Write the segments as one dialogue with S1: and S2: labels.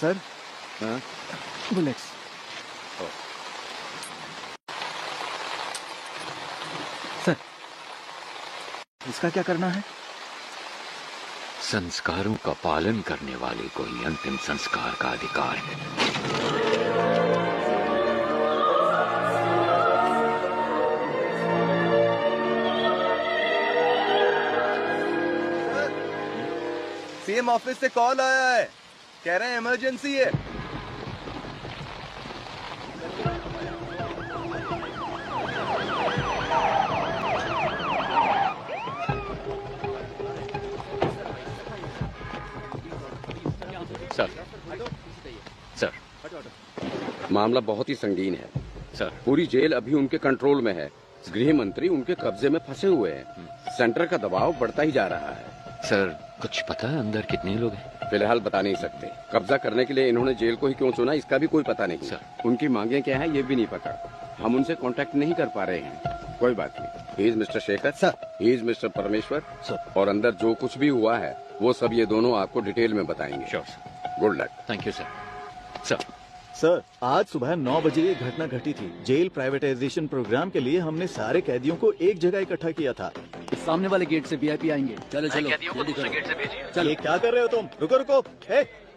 S1: Sir, bullets. Sir, इसका क्या करना है?
S2: संस्कारों का पालन करने वाले को ही अंतिम संस्कार का अधिकार है।
S3: सीएम ऑफिस से कॉल आया है, कह रहे हैं इमरजेंसी है।
S2: सर,
S4: मामला बहुत ही संगीन है
S2: सर।
S4: पूरी जेल अभी उनके कंट्रोल में है। गृह मंत्री उनके कब्जे में फंसे हुए हैं। सेंटर का दबाव बढ़ता ही जा रहा है।
S2: सर, कुछ पता है अंदर कितने लोग हैं?
S4: फिलहाल बता नहीं सकते। कब्जा करने के लिए इन्होंने जेल को ही क्यों चुना, इसका भी कोई पता नहीं।
S2: सर।
S4: उनकी मांगे क्या है ये भी नहीं पता। हम उनसे कांटेक्ट नहीं कर पा रहे हैं। कोई बात नहीं। He is mister Shekhar
S1: sir.
S4: He is mister परमेश्वर
S1: सर।
S4: और अंदर जो कुछ भी हुआ है वो सब ये दोनों आपको डिटेल में बताएंगे।
S2: Sure.
S4: Good luck.
S2: Thank you sir. Sir,
S1: sir, आज सुबह 9 बजे ये घटना घटी थी। जेल प्राइवेटाइजेशन प्रोग्राम के लिए हमने सारे कैदियों को एक जगह इकट्ठा किया था।
S5: इस सामने वाले गेट से वीआईपी आएंगे। चलो चलो जल्दी करो।
S1: चलो, ये क्या कर रहे हो तुम? रुको रुको,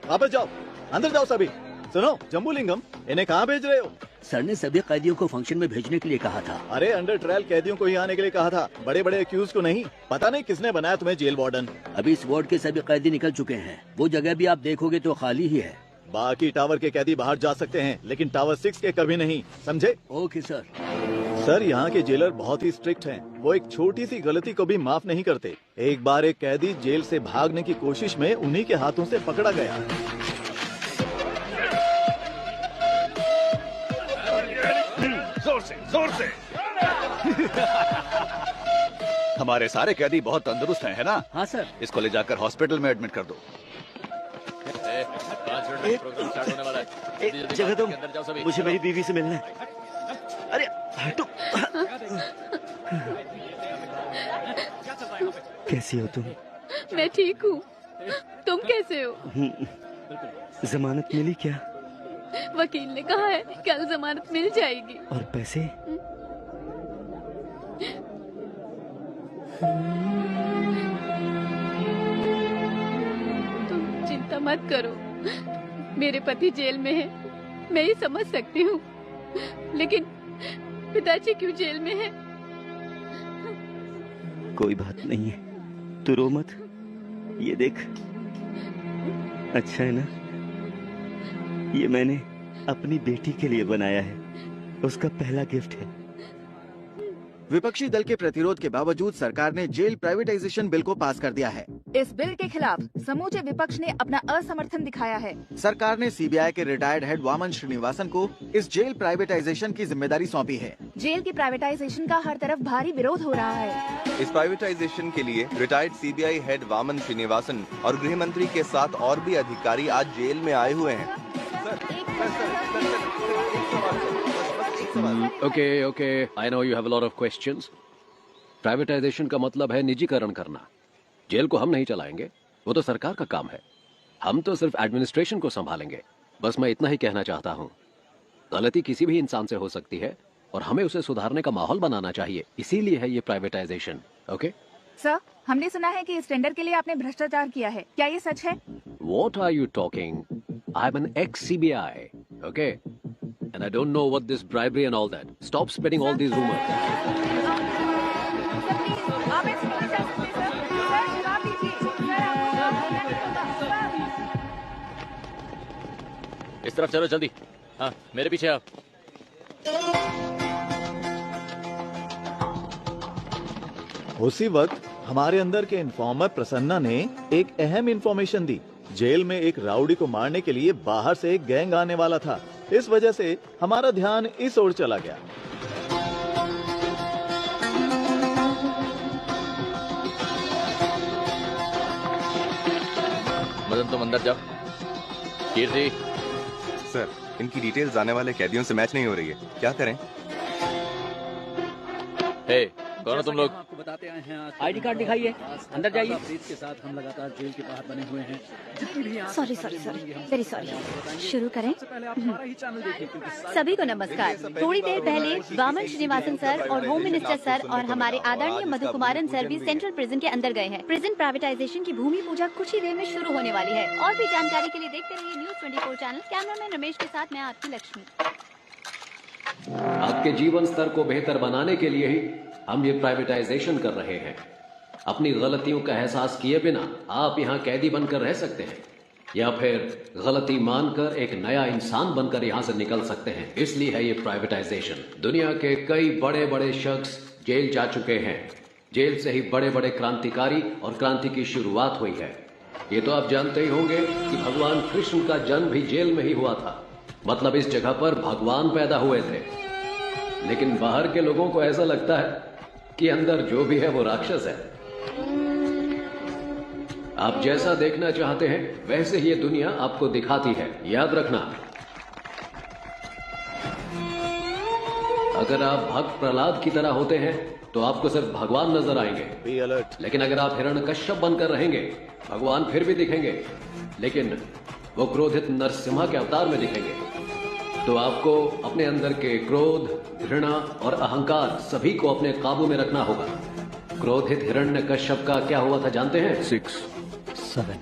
S1: वापस जाओ, अंदर जाओ सभी। सुनो जम्बूलिंगम, इन्हें कहाँ भेज रहे हो?
S5: सर ने सभी कैदियों को फंक्शन में भेजने के लिए कहा था।
S1: अरे अंडर ट्रायल कैदियों को ही आने के लिए कहा था, बड़े बड़े एक्यूज को नहीं। पता नहीं किसने बनाया तुम्हें जेल वार्डन।
S5: अभी इस वार्ड के सभी कैदी निकल चुके हैं। वो जगह भी आप देखोगे तो खाली ही है।
S1: बाकी टावर के कैदी बाहर जा सकते हैं, लेकिन टावर 6 के कभी नहीं, समझे?
S5: Okay sir.
S1: सर, यहाँ के जेलर बहुत ही स्ट्रिक्ट हैं। वो एक छोटी सी गलती को भी माफ नहीं करते। एक बार एक कैदी जेल से भागने की कोशिश में उन्हीं के हाथों से पकड़ा गया।
S6: जोर से हमारे सारे कैदी बहुत तंदुरुस्त हैं, है ना?
S5: हाँ सर।
S6: इसको ले जाकर हॉस्पिटल में एडमिट कर दो।
S5: जगह दो, मुझे मेरी बीवी से मिलना है। अरे हटो। कैसी हो तुम?
S7: मैं ठीक हूँ, तुम कैसे हो?
S5: जमानत मिली क्या?
S7: वकील ने कहा है कल जमानत मिल जाएगी।
S5: और पैसे?
S7: तुम चिंता मत करो, मेरे पति जेल में है, मैं ही समझ सकती हूँ, लेकिन पिताजी क्यों जेल में है?
S5: कोई बात नहीं है, तू रो मत। ये देख, अच्छा है ना? ये मैंने अपनी बेटी के लिए बनाया है, उसका पहला गिफ्ट है।
S8: विपक्षी दल के प्रतिरोध के बावजूद सरकार ने जेल प्राइवेटाइजेशन बिल को पास कर दिया है।
S9: इस बिल के खिलाफ समूचे विपक्ष ने अपना असमर्थन दिखाया है।
S8: सरकार ने सीबीआई के रिटायर्ड हेड वामन श्रीनिवासन को इस जेल प्राइवेटाइजेशन की जिम्मेदारी सौंपी है।
S9: जेल की प्राइवेटाइजेशन का हर तरफ भारी विरोध हो रहा है।
S3: इस प्राइवेटाइजेशन के लिए retired CBI head Vaman Srinivasan और गृह मंत्री के साथ और भी अधिकारी आज जेल में आए हुए हैं।
S2: Okay, I know you have a lot of questions. Privatisation का मतलब है निजीकरण करना। जेल को हम नहीं चलाएंगे, वो तो सरकार का काम है। हम तो सिर्फ एडमिनिस्ट्रेशन को संभालेंगे। बस मैं इतना ही कहना चाहता हूँ। गलती किसी भी इंसान से हो सकती है और हमें उसे सुधारने का माहौल बनाना चाहिए, इसीलिए है ये प्राइवेटाइजेशन। ओके
S9: सर, हमने सुना है कि इस टेंडर के लिए आपने भ्रष्टाचार किया है, क्या ये सच है?
S2: What are you talking? I'm an ex-CBI, okay? And I don't know what this bribery and all that. Stop spreading all these rumors.
S10: इस तरफ चलो जल्दी। हाँ, मेरे पीछे आओ।
S1: उसी वक्त हमारे अंदर के इन्फॉर्मर प्रसन्ना ने एक अहम इन्फॉर्मेशन दी। जेल में एक राउडी को मारने के लिए बाहर से एक गैंग आने वाला था। इस वजह से हमारा ध्यान इस ओर चला गया।
S10: मदन, तुम अंदर जाओ। कीर्ति।
S3: सर, इनकी डिटेल्स आने वाले कैदियों से मैच नहीं हो रही है, क्या करें?
S10: हे, कौन हो तुम लोग?
S6: बताते आए हैं।
S10: आईडी कार्ड दिखाइए, अंदर जाइए।
S6: के साथ हम लगातार जेल के बाहर बने हुए हैं।
S11: Sorry very sorry. शुरू करें। सभी को नमस्कार। थोड़ी देर पहले वामन श्रीनिवासन सर और होम मिनिस्टर सर और हमारे आदरणीय मधु कुमारन सर भी सेंट्रल प्रिजन के अंदर गए हैं। प्रिजन प्राइवेटाइजेशन की भूमि पूजा कुछ ही देर में शुरू होने वाली है। और भी जानकारी के लिए देखते रहिए न्यूज़ 24 चैनल। कैमरामैन रमेश के साथ मैं आपकी लक्ष्मी।
S2: आपके जीवन स्तर को बेहतर बनाने के लिए ही हम ये प्राइवेटाइजेशन कर रहे हैं। अपनी गलतियों का एहसास किए बिना आप यहाँ कैदी बनकर रह सकते हैं या फिर गलती मानकर एक नया इंसान बनकर यहाँ से निकल सकते हैं। इसलिए है ये प्राइवेटाइजेशन। दुनिया के कई बड़े बड़े शख्स जेल जा चुके हैं। जेल से ही बड़े बड़े क्रांतिकारी और क्रांति की शुरुआत हुई है। ये तो आप जानते ही होंगे कि भगवान कृष्ण का जन्म भी जेल में ही हुआ था। मतलब इस जगह पर भगवान पैदा हुए थे। लेकिन बाहर के लोगों को ऐसा लगता है कि अंदर जो भी है वो राक्षस है। आप जैसा देखना चाहते हैं वैसे ही ये दुनिया आपको दिखाती है। याद रखना, अगर आप भक्त प्रहलाद की तरह होते हैं तो आपको सिर्फ भगवान नजर आएंगे।
S1: Be alert.
S2: लेकिन अगर आप हिरण्यकश्यप बनकर रहेंगे, भगवान फिर भी दिखेंगे, लेकिन वो क्रोधित नरसिम्हा के अवतार में दिखेंगे। तो आपको अपने अंदर के क्रोध, घृणा और अहंकार सभी को अपने काबू में रखना होगा। क्रोधित हिरण्यकश्यप का क्या हुआ था जानते हैं?
S6: 6, 7,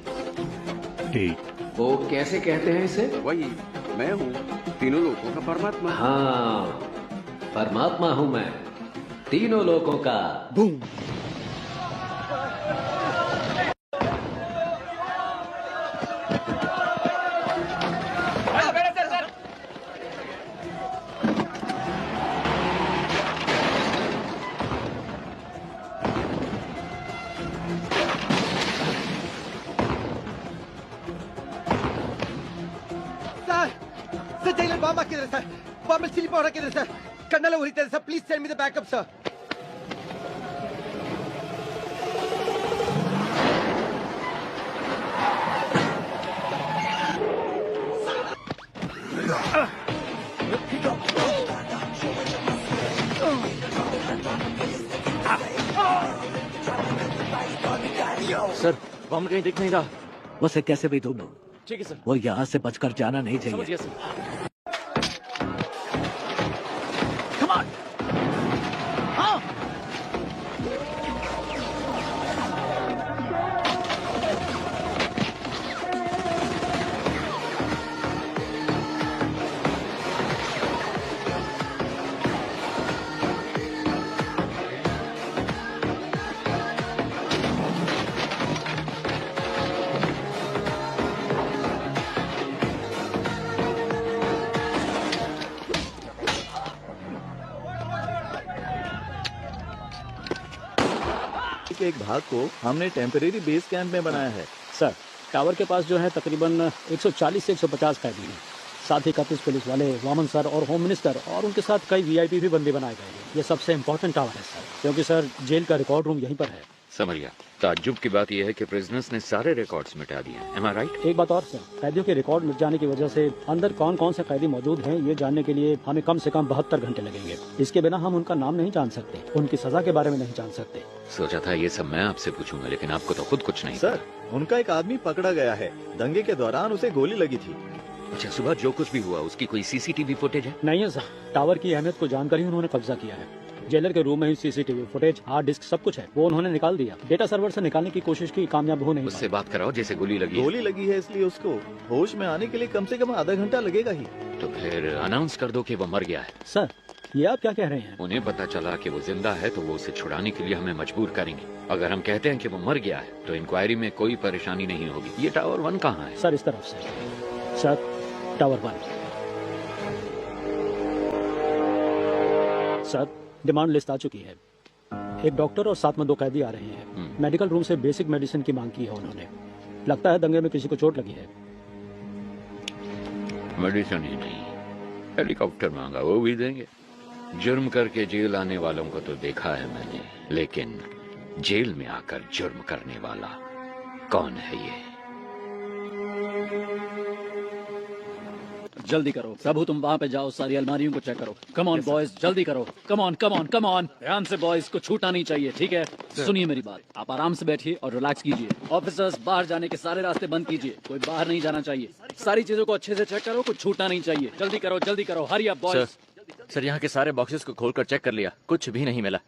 S6: 8।
S2: वो कैसे कहते हैं इसे?
S4: वही मैं हूँ, तीनों लोगों का परमात्मा।
S2: हाँ, परमात्मा हूं मैं, तीनों लोगों का।
S8: बूम।
S12: Sir, jailer bomb ಹಾಕಿದ್ದಾರೆ ಸರ್. ಬಾಂಬ್ ಸಿಲಿ ಪೌಡರ್ ಹಾಕಿದ್ದಾರೆ ಸರ್. ಕಣ್ಣೆಲ್ಲ ಉರಿತಾರೆ ಸರ್. Please send me the backup sir.
S10: Sir, bomb कहीं दिख नहीं रहा।
S13: उसे कैसे भी ढूंढो।
S10: ठीक है सर।
S13: वो यहाँ से बचकर जाना नहीं
S10: समझ
S13: चाहिए।
S10: गया सर।
S13: Come on! हाँ!
S1: के एक भाग को हमने टेम्परेरी बेस कैंप में बनाया है।
S14: सर, टावर के पास जो है तकरीबन 140 से 150 कैदी हैं। साथ ही 31 पुलिस वाले, वामन सर और होम मिनिस्टर और उनके साथ कई वीआईपी भी बंदी बनाए गए हैं। ये सबसे इम्पोर्टेंट टावर है सर, क्योंकि सर जेल का रिकॉर्ड रूम यहीं पर है।
S15: समझ गया। ताज्जुब की बात यह है कि प्रिजनर्स ने सारे रिकॉर्ड्स मिटा दिए। Am I right?
S14: एक बात और सर, कैदियों के रिकॉर्ड मिट जाने की वजह से अंदर कौन कौन से कैदी मौजूद हैं ये जानने के लिए हमें कम से कम 72 घंटे लगेंगे। इसके बिना हम उनका नाम नहीं जान सकते, उनकी सजा के बारे में नहीं जान सकते।
S15: सोचा था ये सब मैं आपसे पूछूंगा, लेकिन आपको तो खुद कुछ नहीं।
S1: सर, उनका एक आदमी पकड़ा गया है। दंगे के दौरान उसे गोली लगी थी।
S15: अच्छा, सुबह जो कुछ भी हुआ उसकी कोई सीसीटीवी फुटेज है?
S14: नहीं है सर, टावर की अहमियत को जानकर ही उन्होंने कब्जा किया है। जेलर के रूम में ही सीसीटीवी फुटेज, हार्ड डिस्क सब कुछ है, वो उन्होंने निकाल दिया। डेटा सर्वर से निकालने की कोशिश की, कामयाब हो नहीं।
S15: उससे बात कराओ जैसे गोली लगी है।
S1: गोली लगी है इसलिए उसको होश में आने के लिए कम से कम आधा घंटा लगेगा ही।
S15: तो फिर अनाउंस कर दो कि वो मर गया है।
S14: सर, ये आप क्या कह रहे हैं?
S15: उन्हें पता चला कि वो जिंदा है तो वो उसे छुड़ाने के लिए हमें मजबूर करेंगे। अगर हम कहते हैं कि वो मर गया है तो इंक्वायरी में कोई परेशानी नहीं होगी। ये टावर 1 कहाँ है?
S14: सर, इस तरफ से। Sir, tower 1। Sir, demand list आ चुकी है। एक डॉक्टर और साथ में 2 कैदी आ रहे हैं। मेडिकल रूम से बेसिक मेडिसिन की मांग की है उन्होंने। लगता है दंगे में किसी को चोट लगी है।
S15: मेडिसिन ही नहीं, हेलीकॉप्टर मांगा, वो भी देंगे। जुर्म करके जेल आने वालों को तो देखा है मैंने, लेकिन जेल में आकर जुर्म करने वाला कौन है ये?
S6: जल्दी करो प्रभु, तुम वहाँ पे जाओ, सारी अलमारियों को चेक करो। कम ऑन बॉयज, जल्दी करो। Come on come on come on, ध्यान से बॉयज, को छूटना नहीं चाहिए, ठीक है? सुनिए मेरी बात, आप आराम से बैठिए और रिलैक्स कीजिए। ऑफिसर्स, बाहर जाने के सारे रास्ते बंद कीजिए, कोई बाहर नहीं जाना चाहिए। सारी चीजों को अच्छे से चेक करो, कुछ छूटना नहीं चाहिए। जल्दी करो, हरी अप बॉयज।
S10: सर यहाँ के सारे बॉक्सेस को खोलकर चेक कर लिया, कुछ भी नहीं मिला।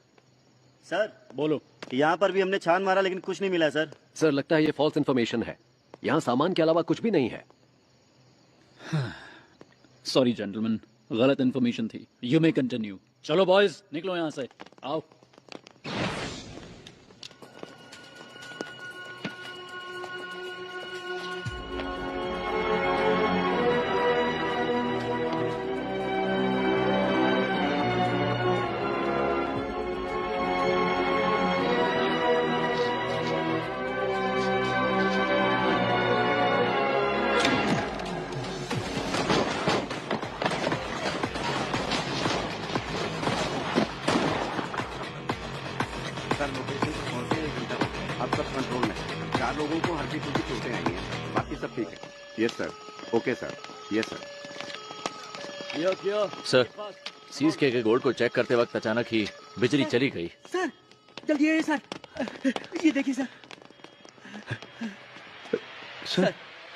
S5: सर
S6: बोलो।
S5: यहाँ पर भी हमने छान मारा लेकिन कुछ नहीं मिला सर।
S2: सर लगता है ये फॉल्स इन्फॉर्मेशन है, यहाँ सामान के अलावा कुछ भी नहीं है।
S6: सॉरी जेंटलमैन, गलत इन्फॉर्मेशन थी। You may continue. चलो बॉयज, निकलो यहाँ से, आओ।
S4: सर लोकेशन पर पहुंचे 1 घंटा हो गया। अब सब कंट्रोल में है। 4 लोगों को हल्की फुल्की चोटें आई हैं, बाकी सब ठीक है। Yes sir, okay sir, yes sir.
S10: Sir seize के गोल्ड को चेक करते वक्त अचानक ही बिजली चली गई।
S13: सर जल्दी आइए सर, ये देखिए सर। सर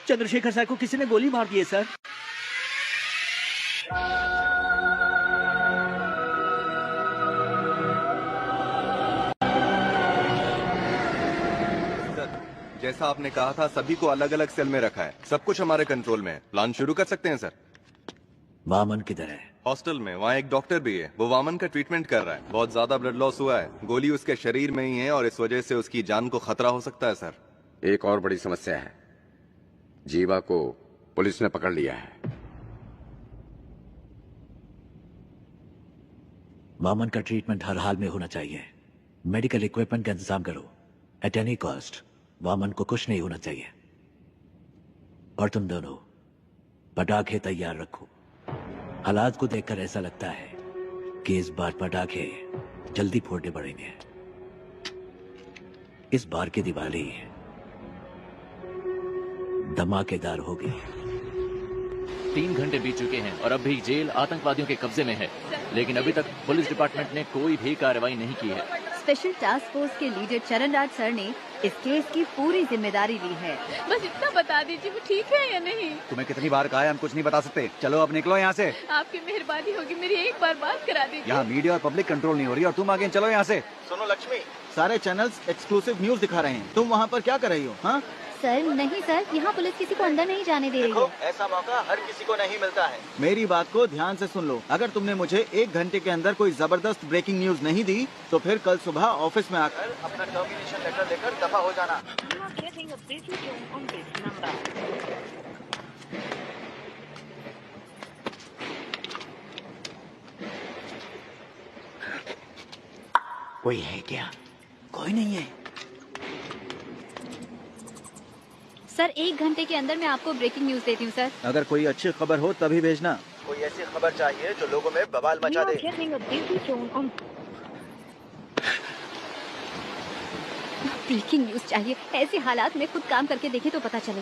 S13: चंद्रशेखर सर को किसी ने गोली मार दी है सर।
S3: जैसा आपने कहा था, सभी को अलग अलग सेल में रखा है। सब कुछ हमारे कंट्रोल में है। प्लान शुरू कर सकते हैं सर।
S1: वामन किधर है?
S3: हॉस्टल में, वहाँ एक डॉक्टर भी है। वो वामन का ट्रीटमेंट कर रहा है। बहुत ज्यादा ब्लड लॉस हुआ है, गोली उसके शरीर में ही है और इस वजह से उसकी जान को खतरा हो सकता है सर।
S4: एक और बड़ी समस्या है, जीवा को पुलिस ने पकड़ लिया है।
S13: वामन का ट्रीटमेंट हर हाल में होना चाहिए। मेडिकल इक्विपमेंट का इंतजाम करो एट एनी कॉस्ट। वामन को कुछ नहीं होना चाहिए। और तुम दोनों पटाखे तैयार रखो। हालात को देखकर ऐसा लगता है कि इस बार पटाखे जल्दी फोड़ने पड़ेंगे। इस बार की दिवाली धमाकेदार होगी।
S10: 3 घंटे बीत चुके हैं और अब भी जेल आतंकवादियों के कब्जे में है, लेकिन अभी तक पुलिस डिपार्टमेंट ने कोई भी कार्रवाई नहीं की है।
S11: स्पेशल टास्क फोर्स के लीडर चरण राज सर ने इस केस की पूरी जिम्मेदारी ली है।
S7: बस इतना बता दीजिए वो ठीक है या नहीं।
S12: तुम्हें कितनी बार कहा है, हम कुछ नहीं बता सकते। चलो अब निकलो यहाँ से।
S7: आपकी मेहरबानी होगी, मेरी एक बार बात करा दीजिए।
S12: यहाँ मीडिया और पब्लिक कंट्रोल नहीं हो रही और तुम आगे चलो यहाँ से। सुनो लक्ष्मी, सारे चैनल्स एक्सक्लूसिव न्यूज दिखा रहे हैं, तुम वहाँ पर क्या कर रही हो? हाँ
S11: सर नहीं सर, यहाँ पुलिस किसी को अंदर नहीं जाने दे रही है।
S12: ऐसा मौका हर किसी को नहीं मिलता है। मेरी बात को ध्यान से सुन लो। अगर तुमने मुझे 1 घंटे के अंदर कोई जबरदस्त ब्रेकिंग न्यूज नहीं दी तो फिर कल सुबह ऑफिस में आकर अपना टर्मिनेशन लेटर लेकर दफा हो जाना।
S13: कोई है क्या? कोई नहीं है
S11: सर। 1 घंटे के अंदर मैं आपको ब्रेकिंग न्यूज देती हूँ सर।
S12: अगर कोई अच्छी खबर हो तभी भेजना। कोई ऐसी खबर चाहिए जो लोगों में बवाल मचा दे।
S11: ब्रेकिंग न्यूज चाहिए। ऐसे हालात में खुद काम करके देखे तो पता चले।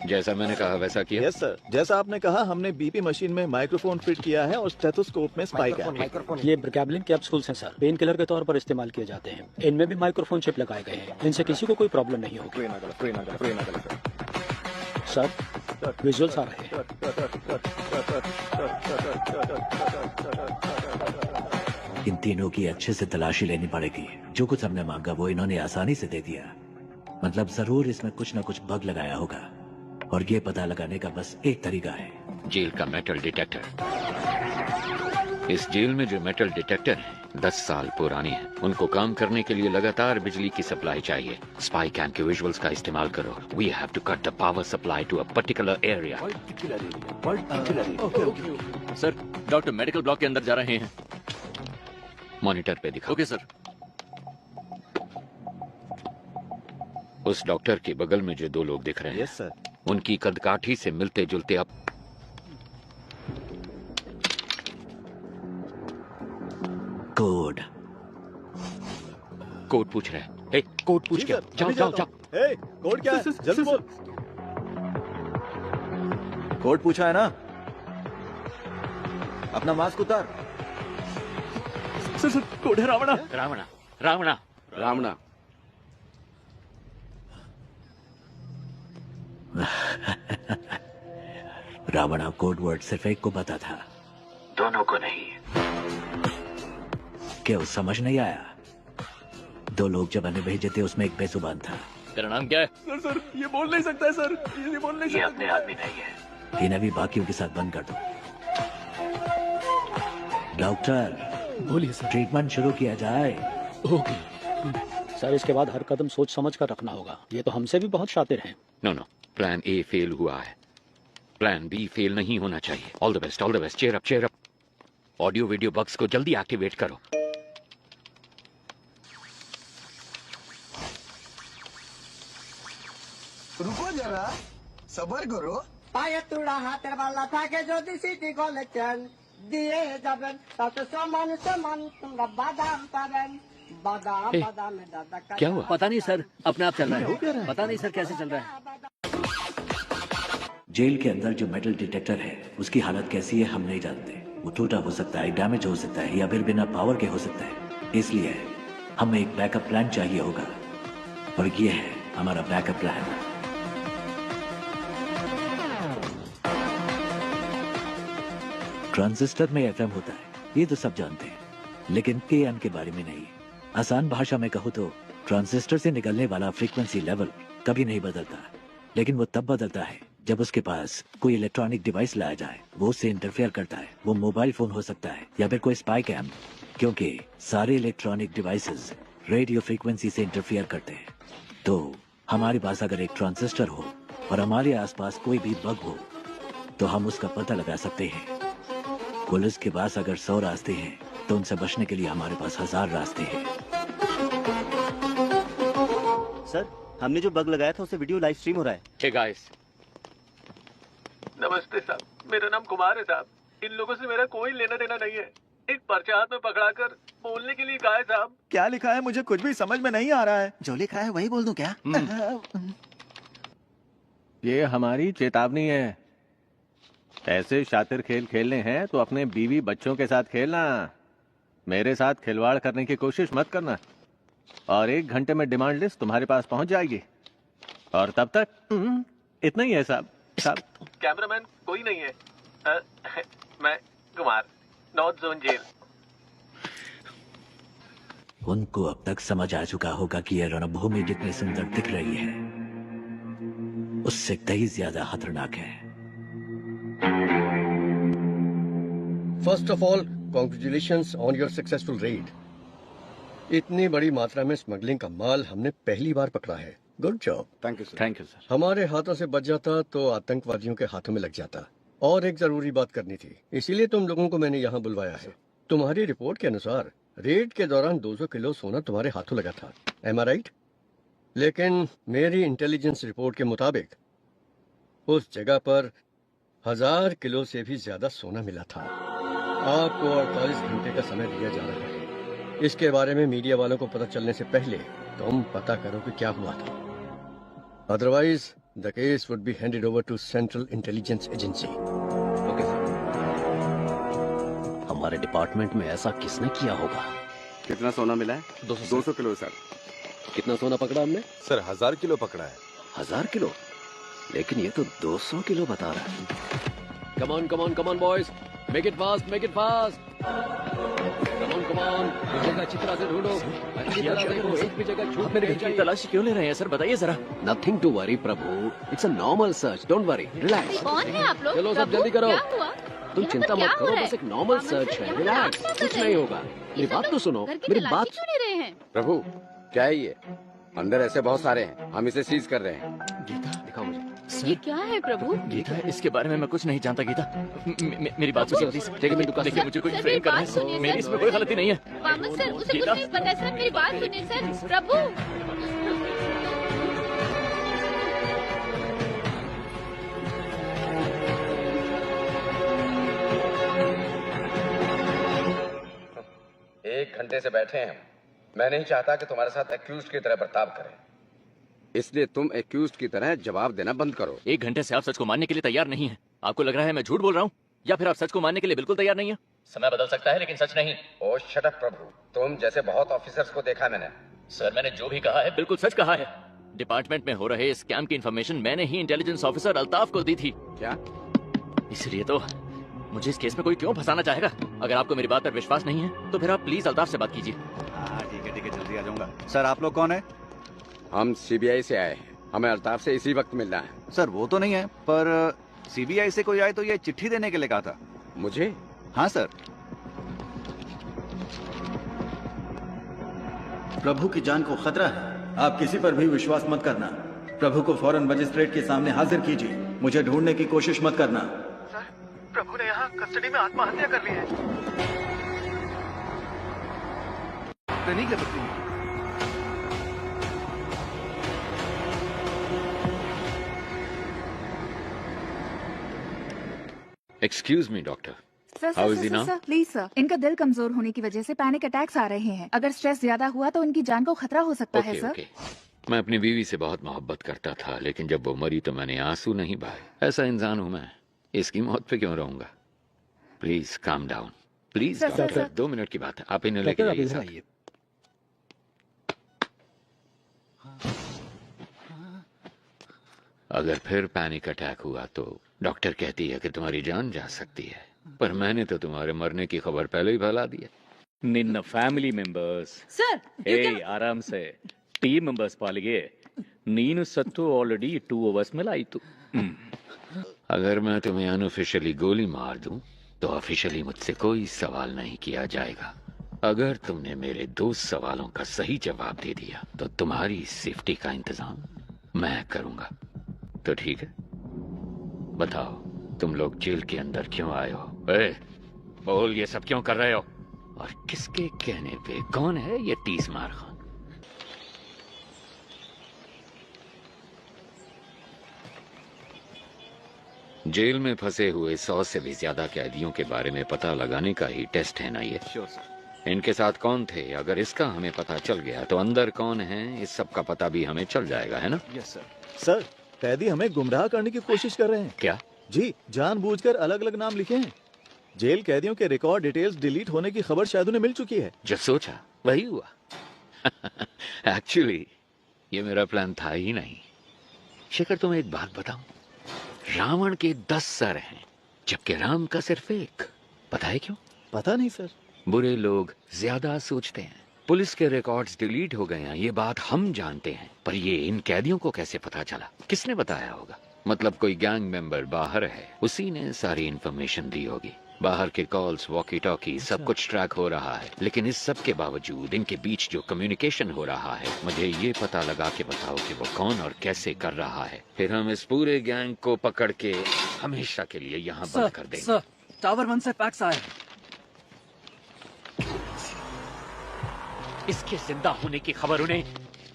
S15: जैसा मैंने कहा वैसा किया।
S1: यस सर, जैसा आपने कहा हमने बीपी मशीन में माइक्रोफोन फिट किया है और स्टेथोस्कोप में स्पाइक है।
S14: ये ब्रैकेबलिन कैप्सूल्स हैं सर, पेन किलर के तौर पर इस्तेमाल किए जाते हैं। इनमें भी माइक्रोफोन चिप लगाए गए हैं, इनसे किसी को कोई प्रॉब्लम नहीं होगी। सर विजुअल्स आ रहे हैं।
S13: इन तीनों की अच्छे से तलाशी लेनी पड़ेगी। जो कुछ हमने मांगा वो इन्होंने आसानी से दे दिया। मतलब जरूर इसमें कुछ न कुछ बग लगाया होगा और ये पता लगाने का बस एक तरीका है,
S15: जेल का मेटल डिटेक्टर। इस जेल में जो मेटल डिटेक्टर है 10 साल पुरानी है। उनको काम करने के लिए लगातार बिजली की सप्लाई चाहिए। स्पाई कैम के विजुअल्स का इस्तेमाल करो। We have to cut the power supply to a particular area.
S10: Sir doctor medical block के अंदर जा रहे हैं।
S15: मॉनिटर पे दिखाओ।
S10: Okay sir.
S15: उस डॉक्टर के बगल में जो 2 लोग दिख रहे हैं,
S1: यस सर,
S15: उनकी कदकाठी से मिलते जुलते अब
S13: कोड
S15: कोड पूछ रहे हैं। कोड पूछ क्या? जाओ जाओ जाओ।
S1: कोड क्या है? जल्दी बोल।
S8: कोड पूछा है ना? अपना मास्क उतार।
S14: सर कोड है रावणा।
S15: रावणा रावणा
S4: रावणा।
S13: रावणा कोड वर्ड सिर्फ एक को पता था, दोनों को नहीं। क्यों समझ नहीं आया? 2 लोग जब हमें भेजे थे उसमें एक बेजुबान था।
S10: तेरा नाम क्या है?
S14: सर ये बोल नहीं सकता है सर, ये बोल नहीं
S13: ये
S14: सकता।
S13: अपने आदमी नहीं है। इन्हें भी बाकियों के साथ बंद कर दो। डॉक्टर
S14: बोलिए सर।
S13: ट्रीटमेंट शुरू किया जाए।
S14: ओके सर, इसके बाद हर कदम सोच समझ कर रखना होगा। ये तो हमसे भी बहुत शातिर हैं।
S15: No no, plan A fail हुआ है, प्लान बी फेल नहीं होना चाहिए। All the best, all the best. Cheer up, cheer up. Audio video bugs को जल्दी एक्टिवेट करो।
S16: रुको जरा, सबर करो।
S17: पाए तुड़ा हाथ वाला था के जो सिटी कलेक्शन दिए जबन तत समान समान तुम बादाम पावन बादाम बादाम में दादा का
S6: क्या हुआ? पता नहीं सर, अपने आप चल रहा है। पता नहीं सर कैसे चल रहा है।
S13: जेल के अंदर जो मेटल डिटेक्टर है उसकी हालत कैसी है हम नहीं जानते। वो टूटा हो सकता है, डैमेज हो सकता है, या फिर बिना पावर के हो सकता है। इसलिए हमें एक बैकअप प्लान चाहिए होगा, और ये है हमारा बैकअप प्लान। ट्रांजिस्टर में एफएम होता है, ये तो सब जानते हैं, लेकिन एएम के बारे में नहीं। आसान भाषा में कहूँ तो ट्रांजिस्टर से निकलने वाला फ्रीक्वेंसी लेवल कभी नहीं बदलता, लेकिन वो तब बदलता है जब उसके पास कोई इलेक्ट्रॉनिक डिवाइस लाया जाए, वो उससे इंटरफेयर करता है। वो मोबाइल फोन हो सकता है या फिर कोई स्पाई कैम, क्योंकि सारे इलेक्ट्रॉनिक डिवाइसेस रेडियो फ्रीक्वेंसी से इंटरफेयर करते हैं। तो हमारे पास अगर एक ट्रांजिस्टर हो और हमारे आसपास कोई भी बग हो तो हम उसका पता लगा सकते हैं। पुलिस के पास अगर 100 रास्ते हैं तो उनसे बचने के लिए हमारे पास 1000 रास्ते हैं।
S5: सर, हमने जो बग लगाया था उसे वीडियो लाइव स्ट्रीम हो रहा है।
S15: हे गाइस,
S2: नमस्ते साहब, मेरा नाम कुमार है साहब। इन लोगों से मेरा कोई लेना देना नहीं है। एक पर्चा हाथ में पकड़ाकर बोलने के लिए कहा है साहब।
S8: क्या लिखा है मुझे कुछ भी समझ में नहीं आ रहा है।
S12: जो लिखा है वही बोल दूं क्या?
S18: ये हमारी चेतावनी है। ऐसे शातिर खेल खेलने हैं तो अपने बीवी बच्चों के साथ खेलना, मेरे साथ खिलवाड़ करने की कोशिश मत करना। और 1 घंटे में डिमांड लिस्ट तुम्हारे पास पहुंच जाएगी, और तब तक इतना ही है साहब। साहब
S2: कैमरामैन कोई नहीं है। मैं कुमार, नॉर्थ जोन जेल।
S13: उनको अब तक समझ आ चुका होगा कि यह रणभूमि जितनी सुंदर दिख रही है उससे कहीं ज्यादा खतरनाक है।
S19: First of all congratulations on your successful red. इतनी बड़ी मात्रा में स्मगलिंग का माल हमने पहली बार पकड़ा है। Good job.
S4: Thank you sir.
S18: Thank you sir.
S19: हमारे हाथों से बच जाता तो आतंकवादियों के हाथों में लग जाता। और एक जरूरी बात करनी थी, इसीलिए तुम लोगों को मैंने यहाँ बुलवाया है। तुम्हारी रिपोर्ट के अनुसार रेड के दौरान 200 किलो सोना तुम्हारे हाथों लगा था। एम आई राइट? लेकिन मेरी इंटेलिजेंस रिपोर्ट के मुताबिक उस जगह पर 1000 किलो से भी ज्यादा सोना मिला था। आपको 48 घंटे का समय दिया जा रहा है। इसके बारे में मीडिया वालों को पता चलने से पहले तुम पता करो कि क्या हुआ था, otherwise the case would be handed over to Central Intelligence Agency.
S2: Okay sir. हमारे डिपार्टमेंट में ऐसा किसने किया होगा?
S4: कितना सोना मिला है? 200 किलो सर।
S2: कितना सोना पकड़ा हमने?
S3: सर 1000 किलो पकड़ा है।
S2: 1000 किलो? लेकिन ये तो 200 किलो बता रहा है। Come on boys, make it fast, make it fast. Come on, जगह अच्छी तरह से ढूंढो। अच्छी तरह से ढूंढो, एक भी जगह छूट
S10: मेरे घर की तलाशी क्यों ले रहे हैं सर, बताइए जरा।
S2: Nothing to worry Prabhu, it's a normal search, don't worry, relax.
S7: कौन है आप लोग?
S2: चलो सब जल्दी करो।
S7: क्या हुआ?
S2: तुम चिंता मत करो, बस एक नॉर्मल सर्च है, रिलैक्स, कुछ नहीं होगा। मेरी बात तो सुनो, मेरी बात।
S7: क्यों ले रहे हैं?
S4: प्रभु क्या है ये? अंदर ऐसे बहुत सारे हैं, हम इसे सीज कर रहे हैं।
S10: गीता
S2: दिखाओ मुझे।
S7: ये क्या है प्रभु?
S10: गीता, इसके बारे में मैं कुछ नहीं जानता। गीता मेरी बात सुनिए प्लीज। देखिए मुझे कोई फ्रेम कर रहा है, मेरी इसमें कोई गलती नहीं है।
S7: वामन सर, उसे कुछ नहीं पता सर, मेरी बात सुनिए सर। प्रभु
S4: एक घंटे से बैठे हैं हम। मैं नहीं चाहता कि तुम्हारे साथ एक्यूज्ड की तरह बर्ताव करें। इसलिए तुम एक्यूज्ड की तरह जवाब देना बंद करो।
S10: 1 घंटे से आप सच को मानने के लिए तैयार नहीं है। आपको लग रहा है मैं झूठ बोल रहा हूँ, या फिर आप सच को मानने के लिए बिल्कुल तैयार नहीं है? समय बदल सकता है लेकिन सच नहीं।
S4: ओ शट अप प्रभु, तुम जैसे बहुत ऑफिसर्स को देखा मैंने।
S10: सर मैंने जो भी कहा है बिल्कुल सच कहा है। डिपार्टमेंट में हो रहे स्कैम की इंफॉर्मेशन मैंने ही इंटेलिजेंस ऑफिसर अल्ताफ को दी थी।
S4: क्या?
S10: इसलिए तो मुझे इस केस में कोई क्यों फंसाना चाहेगा? अगर आपको मेरी बात पर विश्वास नहीं है तो फिर आप प्लीज अल्ताफ से बात कीजिए।
S12: ठीक है जल्दी आ जाऊंगा। सर आप लोग कौन है?
S4: हम सीबीआई से आए हैं, हमें अल्ताफ से इसी वक्त मिलना है।
S12: सर वो तो नहीं है, पर सीबीआई से कोई आए तो ये चिट्ठी देने के लिए कहा था।
S4: मुझे?
S12: हाँ सर। प्रभु की जान को खतरा है, आप किसी पर भी विश्वास मत करना। प्रभु को फौरन मजिस्ट्रेट के सामने हाजिर कीजिए, मुझे ढूंढने की कोशिश मत करना।
S20: सर प्रभु ने यहाँ कस्टडी में आत्महत्या कर ली है। नहीं क्या पत्नी?
S15: Excuse me doctor,
S9: sir please sir, इनका दिल कमजोर होने की वजह से पैनिक अटैक्स आ रहे हैं। अगर स्ट्रेस ज्यादा हुआ तो इनकी जान को खतरा हो सकता है सर।
S15: ओके। मैं अपनी बीवी से बहुत मोहब्बत करता था, लेकिन जब वो मरी तो मैंने आंसू नहीं बहाए। ऐसा इंसान हूँ मैं, इसकी मौत पे क्यों रहूंगा? Please calm down, please. Doctor 2 minute की बात है, आप इन्हें लेके जाइए। अगर फिर पैनिक अटैक हुआ तो डॉक्टर कहती है कि तुम्हारी जान जा सकती है, पर मैंने तो तुम्हारे मरने की खबर पहले ही फैला दी है।
S21: ನಿನ್ನ ಫ್ಯಾಮಿಲಿ ಮೆಂಬರ್ಸ್ ಆರಾಮ್ ಸೆ ಟೀಮ್ ಮೆಂಬರ್ಸ್ ಪಾಲಿಗೆ ನೀನು ಸತ್ತು ಆಲ್ರೆಡಿ 2 hours ಮೇಲೆ ಆಯಿತು।
S15: अगर मैं तुम्हें अनऑफिशियली गोली मार दूं तो ऑफिशियली मुझसे कोई सवाल नहीं किया जाएगा। अगर तुमने मेरे 2 सवालों का सही जवाब दे दिया तो तुम्हारी सेफ्टी का इंतजाम मैं करूंगा। तो ठीक है, बताओ तुम लोग जेल के अंदर क्यों आए हो? बोल, ये सब क्यों कर रहे हो? और किसके कहने पे? कौन है ये टीसमार खान? जेल में फंसे हुए 100 से भी ज्यादा कैदियों के बारे में पता लगाने का ही टेस्ट है ना ये?
S12: Sure sir.
S15: इनके साथ कौन थे? अगर इसका हमें पता चल गया तो अंदर कौन है इस सब का पता भी हमें चल जाएगा, है ना?
S12: Yes sir.
S1: सर कैदी हमें गुमराह करने की कोशिश कर रहे हैं।
S15: क्या?
S1: जी, जानबूझकर अलग अलग नाम लिखे हैं। जेल कैदियों के रिकॉर्ड डिटेल्स डिलीट होने की खबर शायद उन्हें मिल चुकी है।
S15: जो सोचा वही हुआ। एक्चुअली ये मेरा प्लान था ही नहीं। शेखर तुम्हें एक बात बताऊं, रावण के 10 सर हैं जबकि राम का सिर्फ 1। पता है क्यों?
S1: पता नहीं सर।
S15: बुरे लोग ज्यादा सोचते हैं। पुलिस के रिकॉर्ड्स डिलीट हो गए हैं, ये बात हम जानते हैं, पर ये इन कैदियों को कैसे पता चला? किसने बताया होगा? मतलब कोई गैंग मेंबर बाहर है, उसी ने सारी इंफॉर्मेशन दी होगी। बाहर के कॉल्स, वॉकी टॉकी, सब कुछ ट्रैक हो रहा है, लेकिन इस सब के बावजूद इनके बीच जो कम्युनिकेशन हो रहा है, मुझे ये पता लगा के बताओ कि वो कौन और कैसे कर रहा है। फिर हम इस पूरे गैंग को पकड़ के हमेशा के लिए यहाँ बंद कर देंगे।
S6: सर, टावर 1 से फैक्स आया।
S15: इसके जिंदा होने की खबर उन्हें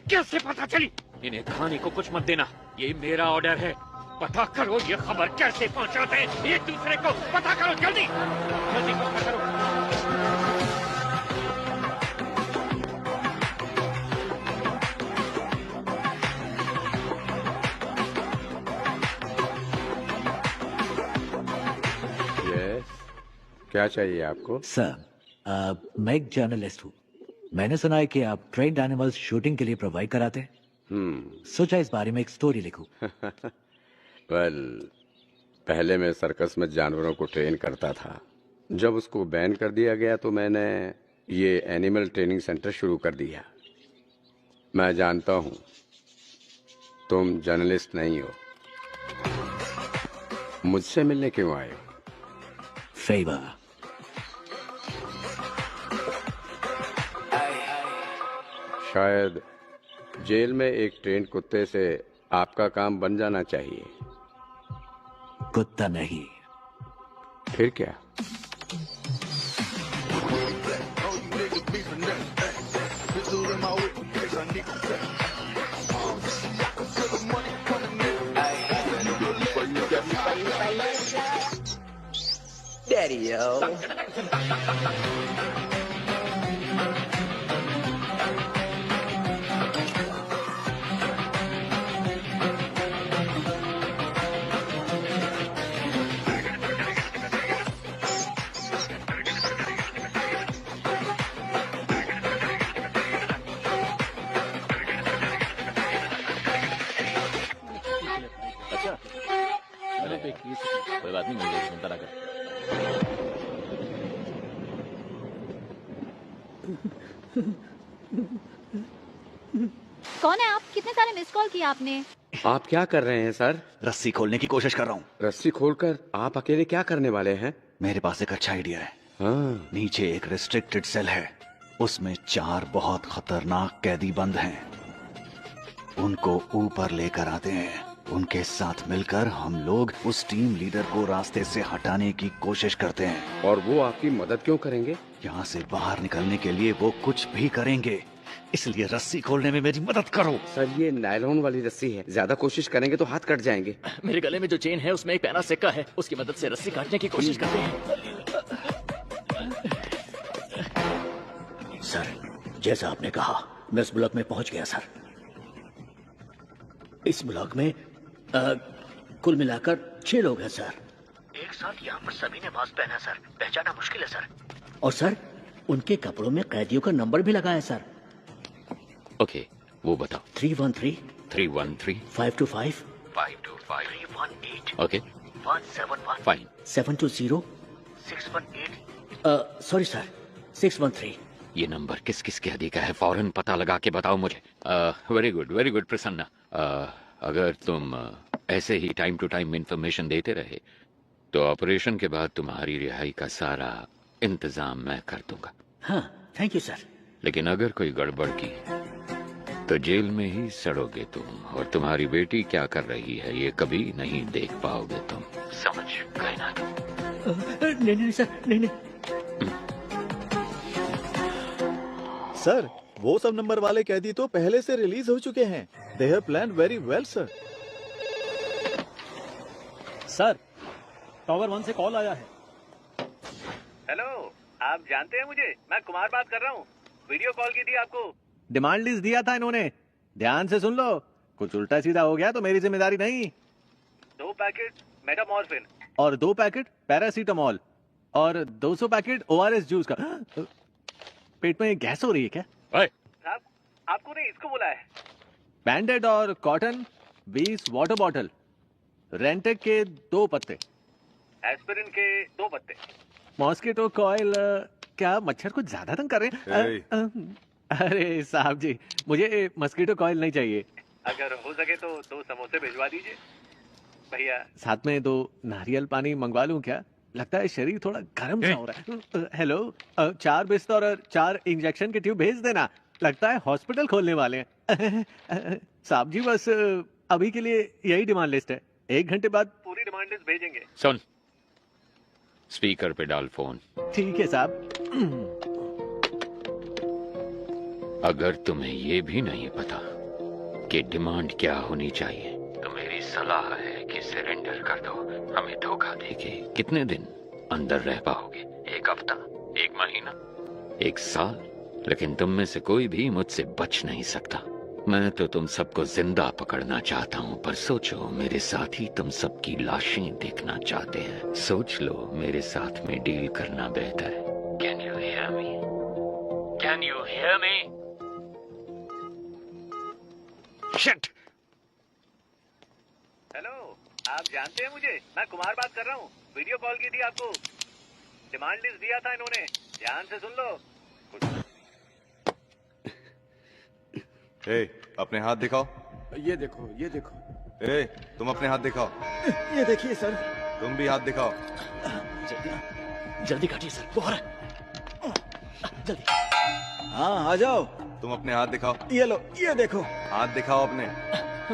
S15: कैसे पता चली? इन्हें खाने को कुछ मत देना, ये मेरा ऑर्डर है। पता करो ये खबर कैसे पहुंचाते हैं एक दूसरे को। पता करो, जल्दी जल्दी पता करो।
S4: क्या चाहिए आपको?
S13: सर मैं एक जर्नलिस्ट हूँ। मैंने सुना है कि आप ट्रेन्ड एनिमल्स शूटिंग के लिए प्रोवाइड कराते हैं। सोचा इस बारे में एक स्टोरी लिखूं।
S4: वेल, पहले मैं सर्कस में जानवरों को ट्रेन करता था। जब उसको बैन कर दिया गया तो मैंने ये एनिमल ट्रेनिंग सेंटर शुरू कर दिया। मैं जानता हूँ तुम जर्नलिस्ट नहीं हो। मुझसे मिलने क्यों आए हो?
S13: फेवर।
S4: शायद जेल में एक ट्रेंड कुत्ते से आपका काम बन जाना चाहिए।
S13: कुत्ता नहीं।
S4: फिर क्या?
S17: Daddy, yo.
S10: अच्छा अरे कोई बात नहीं, मुझे चिंता ना कर।
S11: कौन है आप? कितने सारे मिस कॉल किए आपने?
S4: आप क्या कर रहे हैं सर?
S13: रस्सी खोलने की कोशिश कर रहा हूँ।
S4: रस्सी खोलकर आप अकेले क्या करने वाले हैं?
S13: मेरे पास एक अच्छा आइडिया है।
S4: हाँ।
S13: नीचे एक रिस्ट्रिक्टेड सेल है, उसमें 4 बहुत खतरनाक कैदी बंद हैं। उनको ऊपर लेकर आते हैं। उनके साथ मिलकर हम लोग उस टीम लीडर को रास्ते से हटाने की कोशिश करते हैं।
S4: और वो आपकी मदद क्यों करेंगे?
S13: यहाँ से बाहर निकलने के लिए वो कुछ भी करेंगे, इसलिए रस्सी खोलने में मेरी मदद करो।
S4: सर ये नायलॉन वाली रस्सी है, ज्यादा कोशिश करेंगे तो हाथ कट जाएंगे।
S10: मेरे गले में जो चेन है उसमें एक पैना सिक्का है, उसकी मदद से रस्सी काटने की कोशिश करते हैं।
S13: सर जैसा आपने कहा, मैं इस ब्लॉक में पहुंच गया सर। इस ब्लॉक में कुल मिलाकर 6 लोग हैं सर। एक साथ यहाँ पर सभी ने मास्क पहना सर, पहचाना मुश्किल है सर। और सर उनके कपड़ों में कैदियों का नंबर भी लगा है सर।
S15: ओके वो बताओ।
S13: 313
S15: 313
S13: 525
S15: 525
S13: 318
S15: ओके
S13: 171
S15: फाइन
S13: 720 618 सॉरी सर 613।
S15: ये नंबर किस किस के हदी का है, फौरन पता लगा के बताओ मुझे। Very good Prasanna. अगर तुम ऐसे ही टाइम टू टाइम इंफॉर्मेशन देते रहे तो ऑपरेशन के बाद तुम्हारी रिहाई का सारा इंतजाम मैं कर दूंगा।
S13: हाँ थैंक यू सर।
S15: लेकिन अगर कोई गड़बड़ की तो जेल में ही सड़ोगे तुम, और तुम्हारी बेटी क्या कर रही है ये कभी नहीं देख पाओगे तुम, समझ गए ना?
S13: नहीं सर, नहीं।
S1: सर वो सब नंबर वाले कैदी तो पहले से रिलीज हो चुके हैं। They have planned very well sir.
S14: Sir tower 1 से कॉल आया है।
S20: हेलो, आप जानते हैं मुझे? मैं कुमार बात कर रहा हूँ। वीडियो कॉल की थी आपको।
S18: डिमांड लिस्ट दिया था इन्होंने, ध्यान से सुन लो। कुछ उल्टा सीधा हो गया तो मेरी जिम्मेदारी नहीं।
S20: 2 पैकेट मेटामॉर्फिन
S18: और 2 पैकेट पैरासीटामोल और 200 पैकेट ORS जूस का। पेट में गैस हो रही है क्या?
S20: साहब आपको नहीं, इसको बोला है।
S18: बैंडेड और कॉटन 20 वाटर बॉटल, रेंटेक के 2 पत्ते,
S20: एस्पिरिन के 2 पत्ते,
S18: मॉस्किटो कॉइल। क्या मच्छर कुछ ज्यादा तंग कर रहे हैं? अरे साहब जी, मुझे मस्कीटो कॉइल नहीं चाहिए।
S20: अगर हो सके तो 2 समोसे भिजवा दीजिए भैया।
S18: साथ में 2 नारियल पानी मंगवा लूं क्या? लगता है शरीर थोड़ा गर्म सा हो रहा है। हेलो, 4 बिस्तर और 4 इंजेक्शन के ट्यूब भेज देना। लगता है हॉस्पिटल खोलने वाले हैं। साहब जी बस अभी के लिए यही डिमांड लिस्ट है, 1 घंटे बाद
S20: पूरी डिमांड लिस्ट भेजेंगे।
S15: सुन, स्पीकर पे डाल फोन।
S18: ठीक है साहब।
S15: अगर तुम्हें ये भी नहीं पता कि डिमांड क्या होनी चाहिए तो मेरी सलाह है कि सरेंडर कर दो। हमें धोखा देके कितने दिन अंदर रह पाओगे? 1 हफ्ता, 1 महीना, 1 साल? लेकिन तुम में से कोई भी मुझसे बच नहीं सकता। मैं तो तुम सबको जिंदा पकड़ना चाहता हूँ, पर सोचो मेरे साथ ही तुम सबकी लाशें देखना चाहते हैं। सोच लो, मेरे साथ में डील करना बेहतर है। Can you hear me? Can you hear me? Shit!
S20: Hello, आप जानते हैं मुझे? मैं कुमार बात कर रहा हूँ। वीडियो कॉल की थी आपको। डिमांड लिस्ट दिया था इन्होंने, ध्यान से सुन लो।
S3: अपने हाथ दिखाओ।
S8: ये देखो, ये देखो।
S3: तुम अपने हाथ दिखाओ।
S8: ये देखिए सर।
S3: तुम भी हाथ दिखाओ।
S13: जल्दी काटिए सर, वो हो रहा है। जल्दी।
S8: हाँ आ जाओ।
S3: तुम अपने हाथ दिखाओ।
S8: ये लो, ये देखो।
S3: हाथ दिखाओ अपने।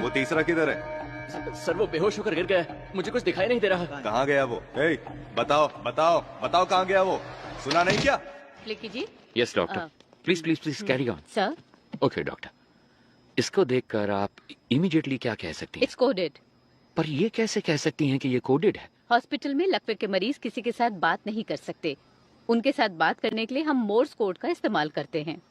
S3: वो तीसरा किधर है?
S10: सर वो बेहोश होकर गिर गया, मुझे कुछ दिखाई नहीं दे रहा।
S3: कहाँ गया वो? बताओ बताओ बताओ, कहाँ गया वो? सुना नहीं क्या?
S7: लिखी जी।
S15: Yes doctor, please carry on.
S7: Sir.
S15: Okay doctor, इसको देखकर आप इमीडिएटली क्या कह सकती हैं?
S7: It's coded.
S15: पर ये कैसे कह सकती हैं कि ये कोडेड है?
S7: हॉस्पिटल में लकवे के मरीज किसी के साथ बात नहीं कर सकते। उनके साथ बात करने के लिए हम मोर्स कोड का इस्तेमाल करते हैं।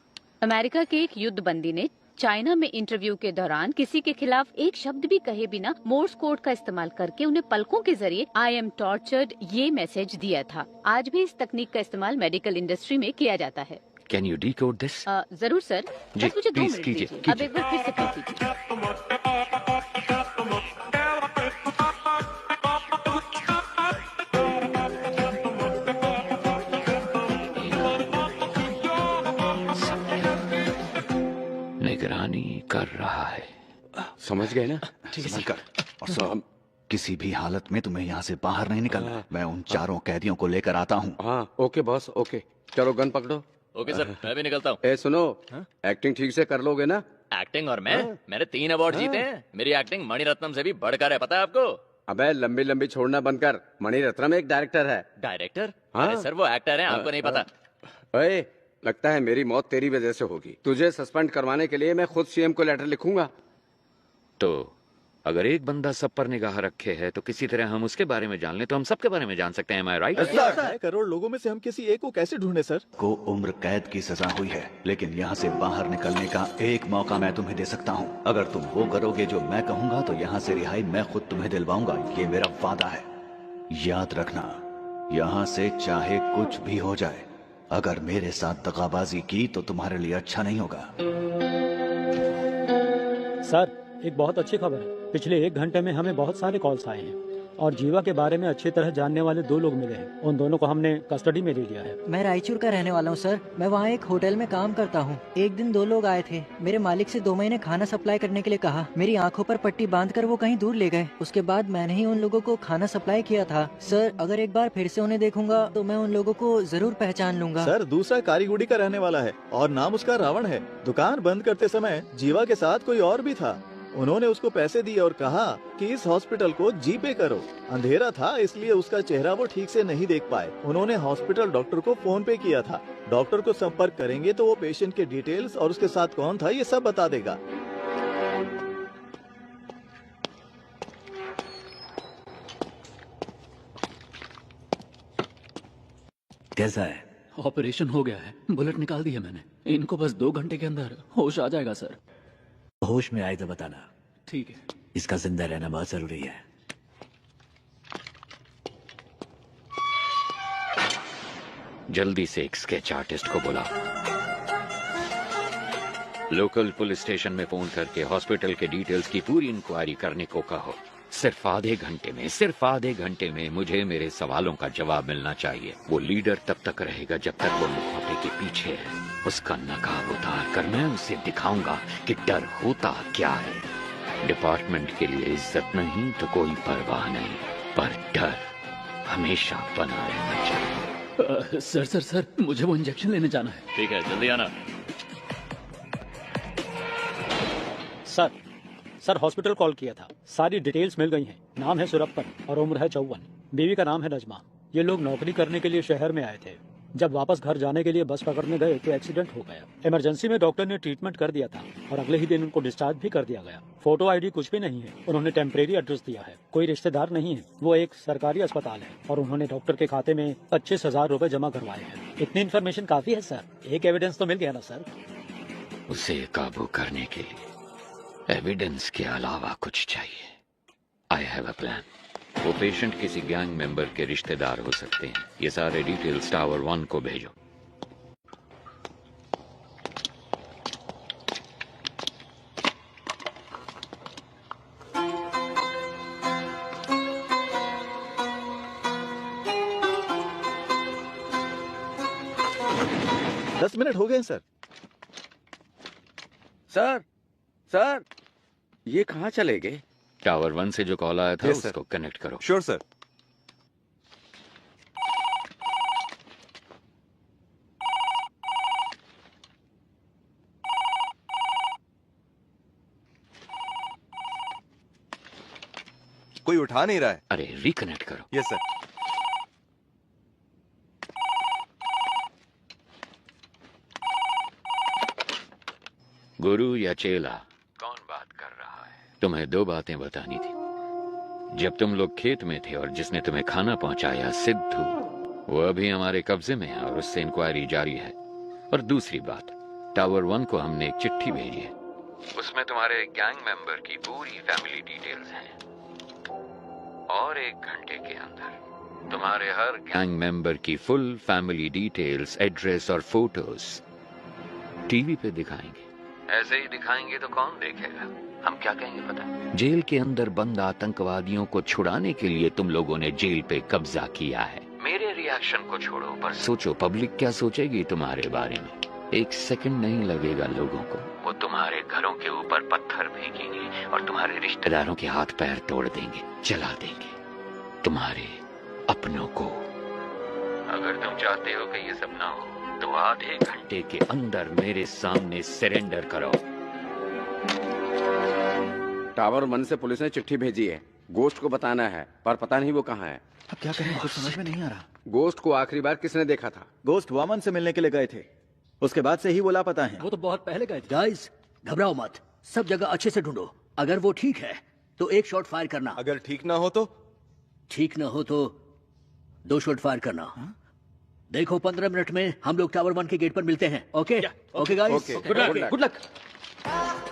S7: अमेरिका के एक युद्ध बंदी ने चाइना में इंटरव्यू के दौरान किसी के खिलाफ एक शब्द भी कहे बिना मोर्स कोड का इस्तेमाल करके उन्हें पलकों के जरिए आई एम टॉर्चर्ड ये मैसेज दिया था। आज भी इस तकनीक का इस्तेमाल मेडिकल इंडस्ट्री में किया जाता है।
S15: Can you decode this?
S7: जरूर सर,
S15: जी,
S7: बस मुझे 2
S15: प्लीज
S7: मिनट
S15: कीजिए,
S7: दीजिए। अब एक बार फिर से कर दीजिए।
S4: समझ गए ना?
S16: समझ कर और सुन, किसी भी हालत में तुम्हें यहाँ से बाहर नहीं निकलना। मैं उन चारों कैदियों को लेकर आता हूँ।
S4: हाँ ओके बॉस, ओके। चलो गन पकड़ो।
S10: ओके सर, मैं भी निकलता हूँ।
S4: ए सुनो, एक्टिंग ठीक से कर लोगे ना?
S10: एक्टिंग और मैंने 3 अवार्ड जीते हैं। मेरी एक्टिंग मणिरत्नम से भी बढ़कर है, पता है आपको?
S4: अबे लंबी लंबी छोड़ना बंद कर। मणिरत्नम एक डायरेक्टर है।
S10: डायरेक्टर?
S4: हाँ?
S10: अरे सर वो एक्टर है, आपको नहीं पता।
S4: ओए, लगता है मेरी मौत तेरी वजह से होगी। तुझे सस्पेंड करवाने के लिए मैं खुद सीएम को लेटर लिखूंगा।
S15: तो अगर एक बंदा सब पर निगाह रखे है तो किसी तरह हम उसके बारे में जान लें तो हम सबके बारे में जान सकते हैं। Am I right?
S1: 6 करोड़ लोगों में से हम किसी एक को कैसे ढूंढे सर?
S16: को उम्र कैद की सजा हुई है, लेकिन यहाँ से बाहर निकलने का एक मौका मैं तुम्हें दे सकता हूँ। अगर तुम वो करोगे जो मैं कहूँगा तो यहाँ से रिहाई मैं खुद तुम्हें दिलवाऊंगा। ये मेरा वादा है। याद रखना, यहाँ से चाहे कुछ भी हो जाए, अगर मेरे साथ दगाबाजी की तो तुम्हारे लिए अच्छा नहीं होगा।
S14: सर एक बहुत अच्छी खबर है। पिछले 1 घंटे में हमें बहुत सारे कॉल्स आए हैं और जीवा के बारे में अच्छी तरह जानने वाले 2 लोग मिले हैं। उन दोनों को हमने कस्टडी में ले लिया है।
S22: मैं रायचूर का रहने वाला हूँ सर। मैं वहाँ एक होटल में काम करता हूँ। एक दिन 2 लोग आए थे। मेरे मालिक से 2 महीने खाना सप्लाई करने के लिए कहा। मेरी आंखों पर पट्टी बांधकर वो कहीं दूर ले गए। उसके बाद मैंने ही उन लोगों को खाना सप्लाई किया था। सर अगर एक बार फिर से उन्हें देखूंगा तो मैं उन लोगों को जरूर पहचान लूंगा।
S1: सर दूसरा कारीगुड़ी का रहने वाला है और नाम उसका रावण है। दुकान बंद करते समय जीवा के साथ कोई और भी था। उन्होंने उसको पैसे दिए और कहा कि इस हॉस्पिटल को जीपे करो। अंधेरा था इसलिए उसका चेहरा वो ठीक से नहीं देख पाए। उन्होंने हॉस्पिटल डॉक्टर को फोन पे किया था। डॉक्टर को संपर्क करेंगे तो वो पेशेंट के डिटेल्स और उसके साथ कौन था ये सब बता देगा।
S13: कैसा है?
S6: ऑपरेशन हो गया है, बुलेट निकाल दी है मैंने। इनको बस 2 घंटे के अंदर होश आ जाएगा सर।
S13: होश में आए तो बताना।
S6: ठीक है।
S13: इसका जिंदा रहना बहुत जरूरी है।
S15: जल्दी से एक स्केच आर्टिस्ट को बुलाओ। लोकल पुलिस स्टेशन में फोन करके हॉस्पिटल के डिटेल्स की पूरी इंक्वायरी करने को कहो। सिर्फ आधे घंटे में मुझे मेरे सवालों का जवाब मिलना चाहिए। वो लीडर तब तक रहेगा जब तक वो मुखौटे के पीछे है। उसका नकाब उतार कर मैं उसे दिखाऊंगा कि डर होता क्या है। डिपार्टमेंट के लिए इज्जत नहीं तो कोई परवाह नहीं, पर डर हमेशा बना रहना चाहिए।
S6: सर मुझे वो इंजेक्शन लेने जाना है।
S10: ठीक है, जल्दी आना।
S14: सर हॉस्पिटल कॉल किया था। सारी डिटेल्स मिल गई हैं। नाम है सुरप्पन और उम्र है 54। बीवी का नाम है नजमा। ये लोग नौकरी करने के लिए शहर में आए थे। जब वापस घर जाने के लिए बस पकड़ने गए तो एक्सीडेंट हो गया। इमरजेंसी में डॉक्टर ने ट्रीटमेंट कर दिया था और अगले ही दिन उनको डिस्चार्ज भी कर दिया गया। फोटो आईडी कुछ भी नहीं है। उन्होंने टेम्परेरी एड्रेस दिया है। कोई रिश्तेदार नहीं है। वो एक सरकारी अस्पताल है और उन्होंने डॉक्टर के खाते में 25,000 रुपए जमा करवाए हैं। इतनी इन्फॉर्मेशन काफी है सर। एक एविडेंस तो मिल गया ना सर।
S15: उसे काबू करने के लिए एविडेंस के अलावा कुछ चाहिए। I have a plan. वो पेशेंट किसी गैंग मेंबर के रिश्तेदार हो सकते हैं। ये सारे डिटेल्स टावर 1 को भेजो।
S1: दस मिनट हो गए सर।
S4: सर ये कहाँ चले गए?
S15: टावर 1 से जो कॉल आया था उसको कनेक्ट करो।
S3: Sure sir. कोई उठा नहीं रहा है।
S15: अरे रिकनेक्ट करो।
S3: Yes sir.
S15: गुरु या चेला, कौन बात कर रहा है? तुम्हें 2 बातें बतानी थी। जब तुम लोग खेत में थे और जिसने तुम्हें खाना पहुंचाया सिद्धू, वो अभी हमारे कब्जे में है और उससे इंक्वायरी जारी है। और दूसरी बात, टावर 1 को हमने एक चिट्ठी भेजी है। उसमें तुम्हारे गैंग मेंबर की पूरी फैमिली डिटेल्स हैं और 1 घंटे के अंदर तुम्हारे हर गैंग मेंबर की फुल फैमिली डिटेल्स, एड्रेस और फोटोज टीवी पे दिखाएंगे। ऐसे ही दिखाएंगे तो कौन देखेगा? हम क्या कहेंगे पता? जेल के अंदर बंद आतंकवादियों को छुड़ाने के लिए तुम लोगों ने जेल पे कब्जा किया है। मेरे रिएक्शन को छोड़ो, पर सोचो पब्लिक क्या सोचेगी तुम्हारे बारे में। एक सेकंड नहीं लगेगा लोगों को। वो तुम्हारे घरों के ऊपर पत्थर फेंकेंगे और तुम्हारे रिश्तेदारों के हाथ पैर तोड़ देंगे, जला देंगे तुम्हारे अपनों को। अगर तुम चाहते हो कि ये सब ना हो तो आधे घंटे के अंदर मेरे सामने सरेंडर करो।
S4: टावर 1 से पुलिस ने चिट्ठी भेजी है, गोश्त को बताना है, पर पता नहीं वो कहाँ है।
S8: अब क्या करें, कुछ समझ में नहीं आ रहा।
S4: गोश्त को आखिरी बार किसने देखा था?
S12: गोश्त वामन से मिलने के लिए गए थे, उसके बाद से ही वो लापता है।
S13: वो तो बहुत पहले गए थे। गाइस घबराओ मत, सब जगह अच्छे से ढूंढो। अगर वो ठीक है तो एक शॉट फायर करना,
S3: अगर ठीक ना हो तो?
S13: ठीक ना हो तो 2 शॉट फायर करना। देखो 15 मिनट में हम लोग टावर 1 के गेट पर मिलते हैं। Okay okay guys,
S15: good luck.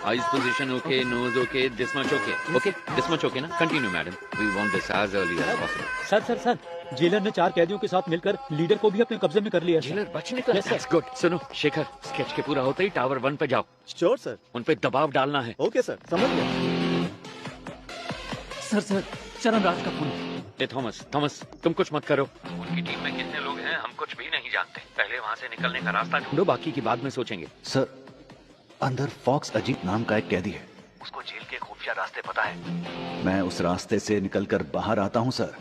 S15: Eyes position okay, nose okay, this much okay. Okay this much okay ना? Continue madam, we want this as early as possible.
S14: Sir jailer ने 4 कैदियों के साथ मिलकर लीडर को भी अपने कब्जे में कर लिया।
S15: जेलर बच निकला। That's good. सुनो शेखर, स्केच के पूरा होते ही टावर 1 पे जाओ।
S1: Sure sir.
S15: उन पे दबाव डालना है।
S1: ओके सर, समझ गया।
S14: सर चरण राज का फोन।
S15: ए थॉमस तुम कुछ मत करो। उनकी टीम में कितने लोग हैं हम कुछ भी नहीं जानते। पहले वहाँ से निकलने का रास्ता ढूंढो, बाकी की बाद में सोचेंगे।
S16: सर, अंदर फॉक्स अजीत नाम का एक कैदी है, उसको जेल के खुफिया रास्ते पता है। मैं उस रास्ते से निकलकर बाहर आता हूँ सर,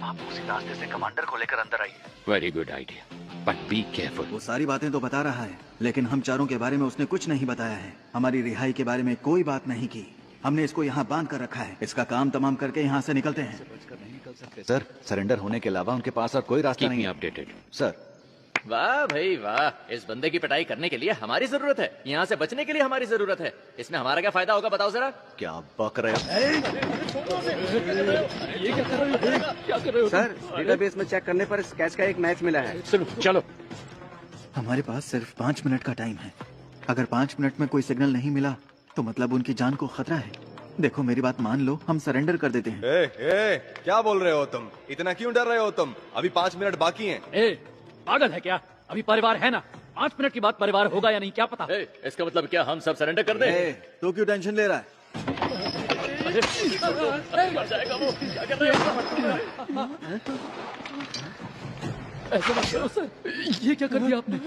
S16: आप उसी रास्ते से कमांडर को लेकर अंदर आइए।
S15: Very good idea, but be careful.
S8: वो सारी बातें तो बता रहा है, लेकिन हम चारों के बारे में उसने कुछ नहीं बताया है। हमारी रिहाई के बारे में कोई बात नहीं की। हमने इसको यहाँ बांध कर रखा है। इसका काम तमाम करके यहाँ से निकलते हैं।
S16: सर, सरेंडर होने के अलावा उनके पास और कोई रास्ता नहीं है।
S15: Updated
S16: sir.
S10: वाह भाई वाह, इस बंदे की पिटाई करने के लिए हमारी जरूरत है, यहाँ से बचने के लिए हमारी जरूरत है। इसमें हमारा क्या फायदा होगा बताओ जरा।
S16: क्या बक रहे हो?
S14: ये क्या कर रहे हो?
S4: सर, डेटाबेस में चेक करने पर स्केच का एक मैच मिला है।
S14: सुनो चलो।
S8: हमारे पास सिर्फ 5 मिनट का टाइम है। अगर 5 मिनट में कोई सिग्नल नहीं मिला तो मतलब उनकी जान को खतरा है। देखो मेरी बात मान लो, हम सरेंडर कर देते हैं।
S3: क्या बोल रहे हो तुम? इतना क्यों डर रहे हो तुम? अभी 5 मिनट बाकी हैं।
S14: पागल है क्या? अभी परिवार है ना, 5 मिनट के बाद परिवार होगा या नहीं क्या पता।
S10: इसका मतलब क्या हम सब सरेंडर कर दें?
S8: तो क्यों टेंशन ले रहा है?
S10: मर जाएगा वो। क्या कर रहे हो?
S14: ऐसा मत करो सर, ये क्या कर दिया आपने?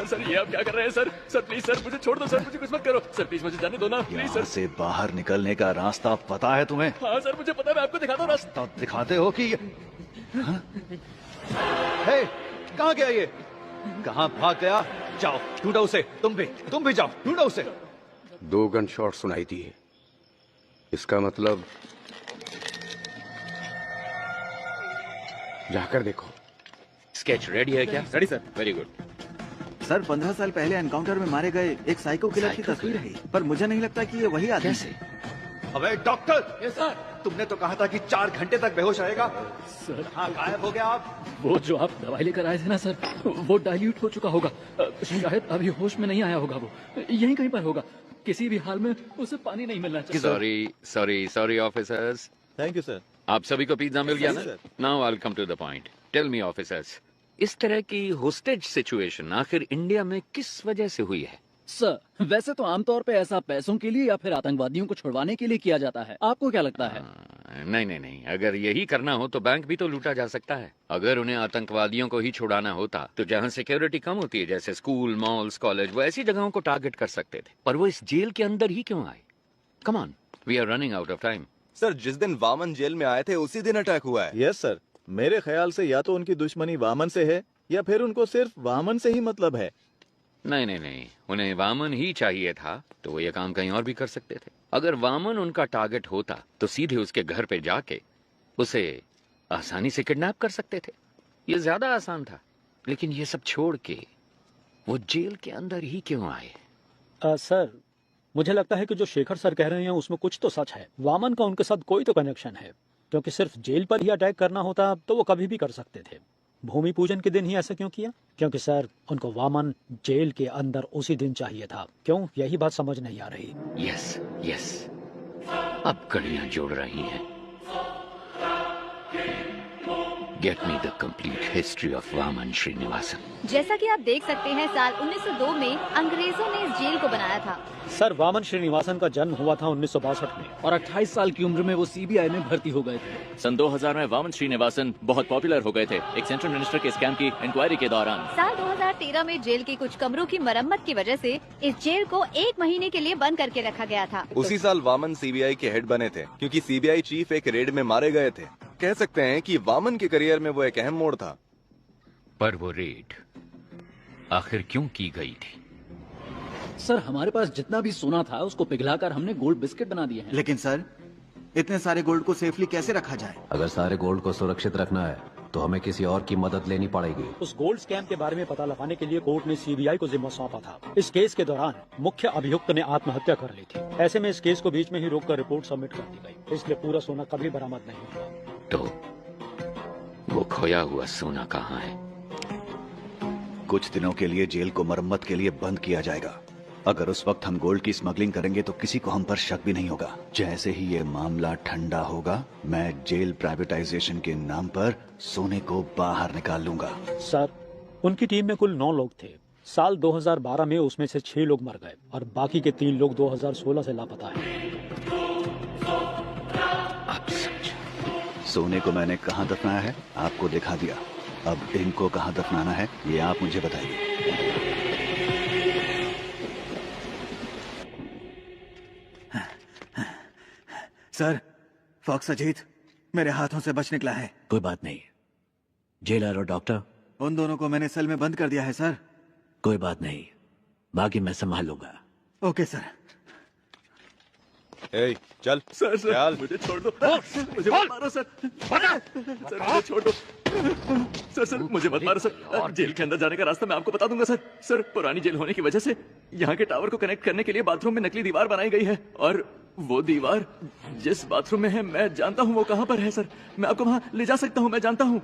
S10: सर ये आप क्या कर रहे हैं सर? सर प्लीज सर मुझे छोड़ दो सर, मुझे कुछ मत करो सर, प्लीज मुझे जाने दो ना प्लीज सर।
S16: से बाहर निकलने का रास्ता पता है तुम्हें?
S10: हाँ सर मुझे पता है, मैं आपको दिखाता हूँ रास्ता।
S16: तो दिखाते हो कि कहाँ गया ये? कहाँ भाग गया? जाओ ढूंढो उसे। तुम भी जाओ ढूंढो उसे।
S4: 2 गन शॉट सुनाई दिए, इसका मतलब जाकर देखो।
S15: स्केच रेडी है क्या?
S8: Ready sir.
S15: Very good.
S8: Sir 15 साल पहले एनकाउंटर में मारे गए एक साइको किलर की तस्वीर है, पर मुझे नहीं लगता कि ये वही आदमी है।
S16: अबे डॉक्टर,
S14: यस सर।
S16: तुमने तो कहा था कि 4 घंटे तक बेहोश रहेगा।
S14: सर
S16: हाँ, गायब हो गया आप।
S14: वो जो आप दवाई लेकर आए थे ना सर, वो डाइल्यूट हो चुका होगा। शायद अभी होश में नहीं आया होगा। वो यहीं कहीं पर होगा। किसी भी हाल में उसे पानी नहीं मिलना चाहिए।
S15: Sorry officers.
S1: Thank you sir.
S15: आप सभी को पिज्जा मिल गया ना? Now I will come to the point. Tell me officers, इस तरह की होस्टेज सिचुएशन आखिर इंडिया में किस वजह से हुई है?
S6: सर वैसे तो आमतौर पे ऐसा पैसों के लिए या फिर आतंकवादियों को छुड़वाने के लिए किया जाता है। आपको क्या लगता है?
S15: नहीं, अगर यही करना हो तो बैंक भी तो लूटा जा सकता है। अगर उन्हें आतंकवादियों को ही छुड़ाना होता तो जहाँ सिक्योरिटी कम होती है, जैसे स्कूल, मॉल्स, कॉलेज, वो ऐसी जगहों को टारगेट कर सकते थे। पर वो इस जेल के अंदर ही क्यों आए? Come on, we are running out of time.
S3: Sir जिस दिन वामन जेल में आए थे उसी दिन अटैक हुआ है।
S1: यस सर, मेरे ख्याल से या तो उनकी दुश्मनी वामन से है या फिर उनको सिर्फ वामन से ही मतलब है।
S15: नहीं, उन्हें वामन ही चाहिए था तो वो ये काम कहीं और भी कर सकते थे। अगर वामन उनका टारगेट होता तो सीधे उसके घर पे जाके उसे आसानी से किडनैप कर सकते थे। ये ज्यादा आसान था। लेकिन ये सब छोड़ के वो जेल के अंदर ही क्यों आए?
S14: सर मुझे लगता है कि जो शेखर सर कह रहे हैं उसमें कुछ तो सच है। वामन का उनके साथ कोई तो कनेक्शन है, क्योंकि सिर्फ जेल पर ही अटैक करना होता तो वो कभी भी कर सकते थे। भूमि पूजन के दिन ही ऐसा क्यों किया? क्योंकि सर उनको वामन जेल के अंदर उसी दिन चाहिए था। क्यों? यही बात समझ नहीं आ रही।
S15: यस, अब कड़ियां जोड़ रही हैं। Get me the complete history of Vaman Srinivasan.
S11: जैसा कि आप देख सकते हैं, साल 1902 में अंग्रेजों ने इस जेल को बनाया था।
S14: सर, वामन श्रीनिवासन का जन्म हुआ था 1962 में
S6: और 28 साल की उम्र में वो सीबीआई में भर्ती हो गए थे।
S10: सन 2000 में वामन श्रीनिवासन बहुत पॉपुलर हो गए थे एक सेंट्रल मिनिस्टर के स्कैम की इंक्वायरी के दौरान।
S11: साल 2013 में जेल के कुछ कमरों की मरम्मत की वजह से इस जेल को 1 महीने के लिए बंद करके रखा गया था।
S3: उसी साल वामन सीबीआई के हेड बने थे, क्योंकि सीबीआई चीफ एक रेड में मारे गए थे। कह सकते हैं कि वामन के करियर में वो एक अहम मोड़ था।
S15: पर वो रेड आखिर क्यों की गई थी?
S6: सर, हमारे पास जितना भी सोना था उसको पिघलाकर हमने गोल्ड बिस्किट बना दिए हैं।
S12: लेकिन सर, इतने सारे गोल्ड को सेफली कैसे रखा जाए?
S2: अगर सारे गोल्ड को सुरक्षित रखना है तो हमें किसी और की मदद लेनी पड़ेगी।
S14: उस गोल्ड स्कैम के बारे में पता लगाने के लिए कोर्ट ने सीबीआई को जिम्मा सौंपा था। इस केस के दौरान मुख्य अभियुक्त ने आत्महत्या कर ली थी। ऐसे में इस केस को बीच में ही रोककर रिपोर्ट सबमिट कर दी गई, इसलिए पूरा सोना कभी बरामद नहीं हुआ।
S15: तो वो खोया हुआ सोना कहाँ है?
S16: कुछ दिनों के लिए जेल को मरम्मत के लिए बंद किया जाएगा। अगर उस वक्त हम गोल्ड की स्मगलिंग करेंगे तो किसी को हम पर शक भी नहीं होगा। जैसे ही ये मामला ठंडा होगा, मैं जेल प्राइवेटाइजेशन के नाम पर सोने को बाहर निकाल लूंगा।
S14: सर, उनकी टीम में कुल 9 लोग थे। साल 2012 में उसमें से 6 लोग मर गए और बाकी के 3 लोग 2016 से लापता हैं।
S16: सोने को मैंने कहाँ दफनाया है आपको दिखा दिया। अब इनको कहाँ दफनाना है ये आप मुझे बताइए।
S8: सर, फॉक्स अजीत मेरे हाथों से बच निकला है।
S13: कोई बात नहीं, जेलर और डॉक्टर
S8: उन दोनों को मैंने सेल में बंद कर दिया है सर।
S13: कोई बात नहीं, बाकी मैं संभाल लूंगा।
S8: Okay sir.
S3: ए, चल
S5: सर
S3: चल।
S5: मुझे छोड़ दो, मुझे मत मारो सर, सर मुझे छोड़ दो सर, मुझे मत मारो सर। जेल के अंदर जाने का रास्ता मैं आपको बता दूंगा सर। पुरानी जेल होने की वजह से यहाँ के टावर को कनेक्ट करने के लिए बाथरूम में नकली दीवार बनाई गई है और वो दीवार जिस बाथरूम में है मैं जानता हूँ वो कहाँ पर है सर। मैं आपको वहाँ ले जा सकता हूँ, मैं जानता हूँ।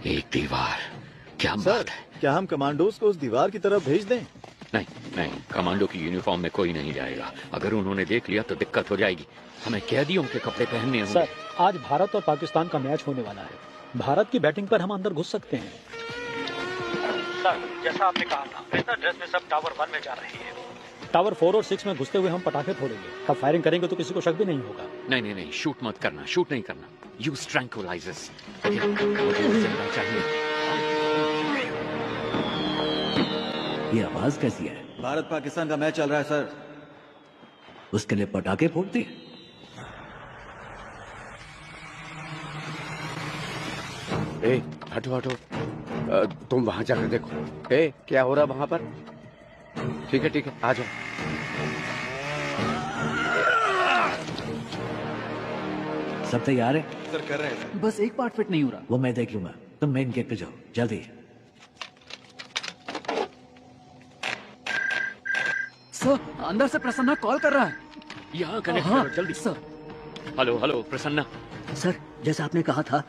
S15: एक दीवार, क्या बात है?
S1: क्या हम कमांडोज को उस दीवार की तरफ भेज दें?
S15: नहीं नहीं, कमांडो की यूनिफॉर्म में कोई नहीं जाएगा। अगर उन्होंने देख लिया तो दिक्कत हो जाएगी। हमें कैदियों के कपड़े पहनने होंगे।
S14: सर, आज भारत और पाकिस्तान का मैच होने वाला है। भारत की बैटिंग पर हम अंदर घुस सकते हैं।
S19: सर, जैसा आपने कहा था, प्रिजनर ड्रेस में सब टावर 1 में जा रहे हैं।
S14: टावर 4 और 6 में घुसते हुए हम पटाखे फोड़ेंगे। तब फायरिंग करेंगे तो किसी को शक भी नहीं होगा।
S15: नहीं नहीं नहीं, शूट मत करना, शूट नहीं करना। Use tranquillisers. मुझे जिंदा चाहिए।
S13: ये आवाज कैसी है?
S12: भारत पाकिस्तान का मैच चल रहा है सर।
S13: उसके लिए पटाखे फोड़ते हैं?
S4: ए, हटो हटो, तुम वहां जाकर देखो। ए, क्या हो रहा वहां पर? ठीक है, आ जाओ।
S13: सब तैयार है?
S3: सर कर रहे हैं सर।
S6: बस एक पार्ट फिट नहीं हो रहा।
S13: वो मैं देख लूंगा, तुम मेन गेट पे जाओ जल्दी।
S6: सर, अंदर से प्रसन्ना कॉल कर रहा है।
S15: यहाँ कनेक्ट करो जल्दी।
S6: Sir,
S15: hello Prasanna.
S23: सर, जैसा आपने कहा था,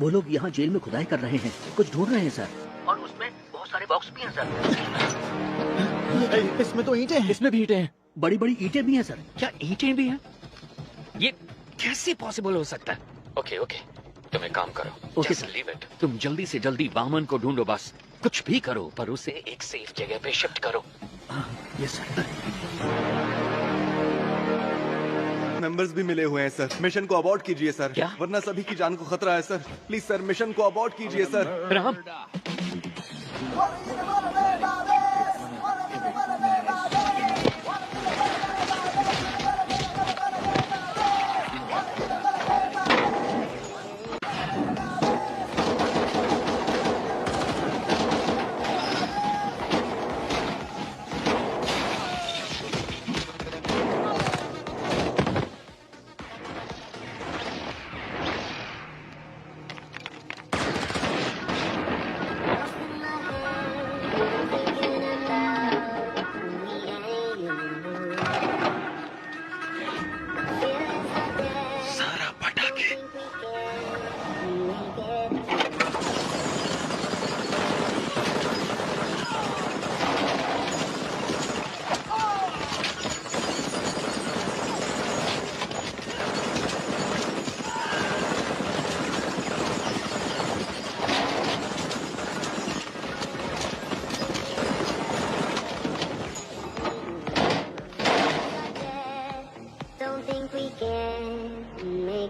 S23: वो लोग यहाँ जेल में खुदाई कर रहे हैं, कुछ ढूंढ रहे हैं सर। और उसमें बहुत सारे बॉक्स भी हैं सर।
S12: इसमें तो ईंटें हैं।
S6: इसमें भी ईंटें हैं।
S23: बड़ी बड़ी ईंटें भी हैं सर।
S15: क्या ईंटें भी हैं? ये कैसे पॉसिबल हो सकता है? ओके, तुम एक काम करो।
S23: Okay
S15: sir, leave it. तुम जल्दी से जल्दी वामन को ढूंढो, बस कुछ भी करो, पर उसे एक सेफ जगह पे शिफ्ट करो।
S23: Yes sir.
S3: मेंबर्स भी मिले हुए हैं सर। मिशन को अबॉर्ट कीजिए सर।
S15: क्या?
S3: वरना सभी की जान को खतरा है सर। प्लीज सर, मिशन को अबॉर्ट कीजिए सर।
S15: राम,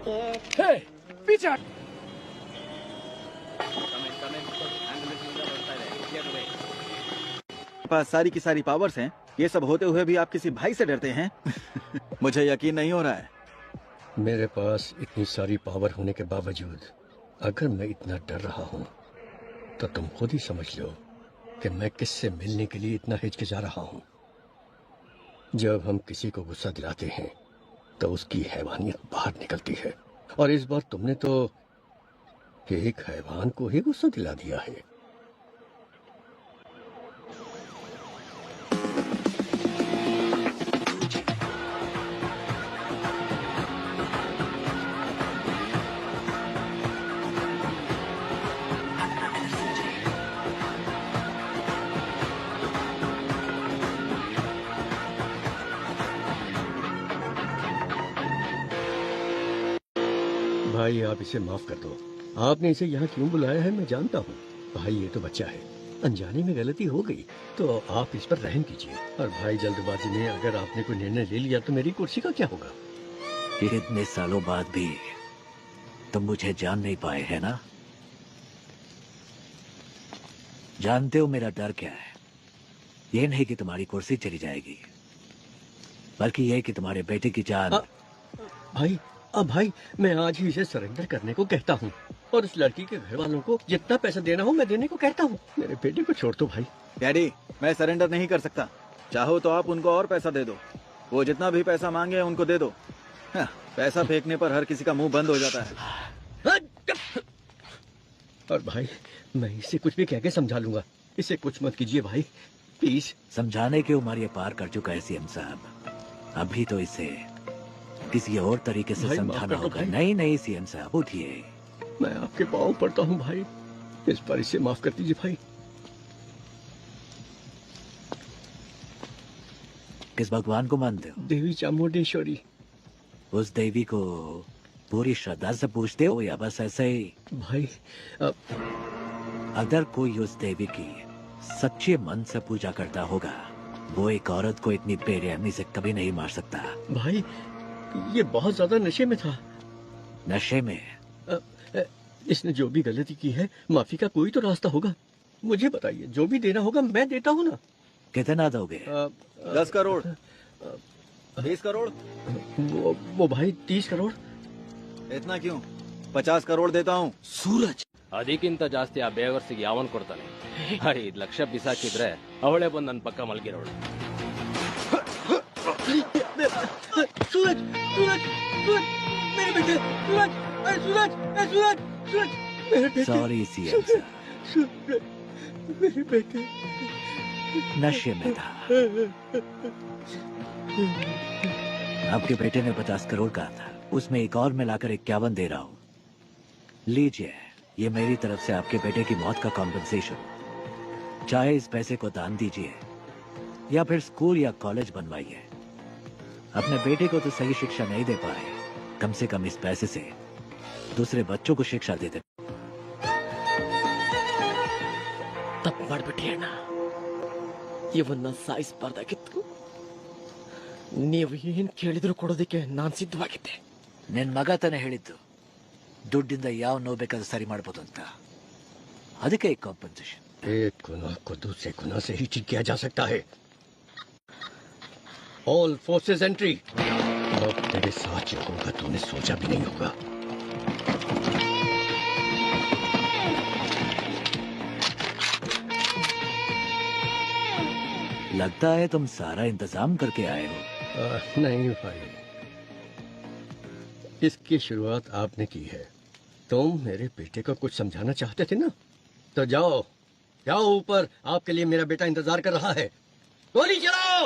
S6: हे, पीछे हट।
S12: पास सारी की सारी पावर्स हैं, ये सब होते हुए भी आप किसी भाई से डरते हैं? मुझे यकीन नहीं हो रहा है।
S9: मेरे पास इतनी सारी पावर होने के बावजूद अगर मैं इतना डर रहा हूँ तो तुम खुद ही समझ लो कि मैं किससे मिलने के लिए इतना हिचकिचा रहा हूँ। जब हम किसी को गुस्सा दिलाते हैं तो उसकी हैवानियत बाहर निकलती है, और इस बार तुमने तो एक हैवान को ही गुस्सा दिला दिया है। भाई आप इसे माफ कर दो। आपने इसे यहाँ क्यों बुलाया है मैं जानता हूँ। भाई ये तो बच्चा है, अनजाने में गलती हो गई तो आप इस पर रहम कीजिए। और भाई जल्दबाजी में अगर आपने कोई निर्णय ले लिया तो मेरी कुर्सी का क्या होगा?
S13: इतने सालों बाद भी तुम मुझे जान नहीं पाए है ना? जानते हो मेरा डर क्या है? ये नहीं कि तुम्हारी कुर्सी चली जाएगी, बल्कि ये कि तुम्हारे बेटे की जान।
S9: भाई अब भाई मैं आज ही इसे सरेंडर करने को कहता हूँ, और उस लड़की के घर वालों को जितना पैसा देना हो मैं देने को कहता हूँ। मेरे बेटे को छोड़ दो भाई।
S12: डैडी, मैं सरेंडर नहीं कर सकता। चाहो तो आप उनको और पैसा दे दो, वो जितना भी पैसा मांगे उनको दे दो। हाँ, पैसा फेंकने पर हर किसी का मुंह बंद हो जाता है।
S9: और भाई मैं इसे कुछ भी कह के समझा लूंगा, इसे कुछ मत कीजिए भाई प्लीज।
S13: समझाने की उम्र ये पार कर चुका है सीएम साहब, अभी तो इसे किसी और तरीके से समझाना होगा। नहीं नहीं सीएम साहब उठिए।
S9: मैं आपके पाँव पड़ता हूँ भाई, इस बार इसे माफ कर दीजिए भाई।
S13: किस भगवान को मानते हो?
S9: देवी चामुंडेश्वरी।
S13: उस देवी को पूरी श्रद्धा से पूछते हो या बस ऐसे ही?
S9: भाई
S13: अगर कोई उस देवी की सच्चे मन से पूजा करता होगा, वो एक औरत को इतनी बेरहमी से कभी नहीं मार सकता।
S9: भाई ये बहुत ज्यादा नशे में था।
S13: नशे में?
S9: इसने जो भी गलती की है माफी का कोई तो रास्ता होगा। मुझे बताइए, जो भी देना होगा मैं देता हूँ ना।
S13: कितना दोगे?
S12: 10 करोड़ 20 करोड़।
S9: वो भाई 30 करोड़।
S12: इतना क्यों? 50 करोड़ देता हूँ।
S13: सूरज
S17: ಅದಕ್ಕಿಂತ ಜಾಸ್ತಿ ಆ ಬೇವರ್ಸಿಗೆ ಯಾವನ್ ಕೊಡ್ತಾನೆ? 5 ಲಕ್ಷ ಬಿಸಾಕಿದ್ರೆ ಅವಳೇ ಬಂದು ನನ್ನ ಪಕ್ಕ ಮಲಗಿರೋಳು.
S9: सूरज सूरज सूरज मेरे बेटे, सूरज सूरज सूरज सूरज मेरे बेटे।
S13: सॉरी सीएम साहब,
S9: मेरे बेटे
S13: नशे में था। आपके बेटे ने 50 करोड़ कहा था, उसमें एक और मिलाकर 51 दे रहा हूँ। लीजिए, ये मेरी तरफ से आपके बेटे की मौत का कॉम्पेंसेशन। चाहे इस पैसे को दान दीजिए या फिर स्कूल या कॉलेज बनवाइए। अपने बेटे को तो सही शिक्षा नहीं दे पाए, कम से कम इस पैसे से दूसरे बच्चों को शिक्षा दे दे।
S17: ತಪ್ಪು ಮಾಡ್ಬಿಟ್ರಿ ಅಣ್ಣ, ಇವನ್ನ ಸಾಯಿಸಬಾರ್ದಾಗಿತ್ತು. ನೀವು ಏನ್ ಕೇಳಿದ್ರು ಕೊಡೋದಕ್ಕೆ ನಾನ್ ಸಿದ್ಧವಾಗಿದ್ದೆ.
S13: ನಿನ್ ಮಗ ತಾನೇ ಹೇಳಿದ್ದು ದುಡ್ಡಿಂದ ಯಾವ ನೋವು ಬೇಕಾದ್ರೂ ಸರಿ ಮಾಡ್ಬೋದು ಅಂತ, ಅದಕ್ಕೆ ಈ ಕಾಂಪನ್ಸೇಷನ್।
S9: एक गुनाह को दूसरे गुनाह से ही ठीक किया जा सकता है। All forces entry. अब तेरे साथ जो होगा तूने सोचा भी नहीं होगा।
S13: लगता है तुम सारा इंतजाम करके आए हो।
S9: नहीं भाई, इसकी शुरुआत आपने की है। तुम मेरे बेटे को कुछ समझाना चाहते थे ना, तो जाओ जाओ ऊपर, आपके लिए मेरा बेटा इंतजार कर रहा है। गोली चलाओ।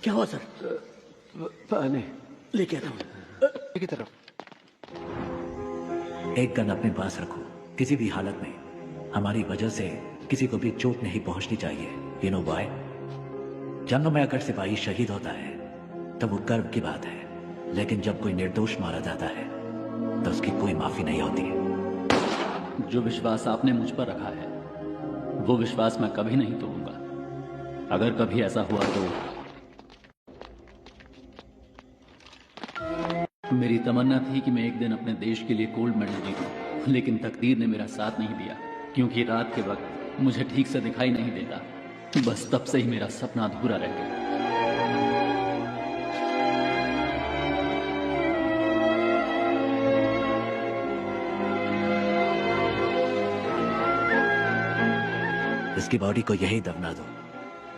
S17: क्या हुआ सर?
S9: पानी
S17: लेके आता हूँ की तरफ।
S13: एक गन अपने पास रखो, किसी भी हालत में हमारी वजह से किसी को भी चोट नहीं पहुंचनी चाहिए। You know why? जंग में अगर सिपाही शहीद होता है तब वो गर्व की बात है, लेकिन जब कोई निर्दोष मारा जाता है तो उसकी कोई माफी नहीं होती।
S6: जो विश्वास आपने मुझ पर रखा है वो विश्वास मैं कभी नहीं तोड़ूंगा। अगर कभी ऐसा हुआ तो मेरी तमन्ना थी कि मैं एक दिन अपने देश के लिए गोल्ड मेडल जीतूं, लेकिन तकदीर ने मेरा साथ नहीं दिया, क्योंकि रात के वक्त मुझे ठीक से दिखाई नहीं देता। बस तब से ही मेरा सपना अधूरा रह गया।
S13: इसकी बॉडी को यही दफना दो।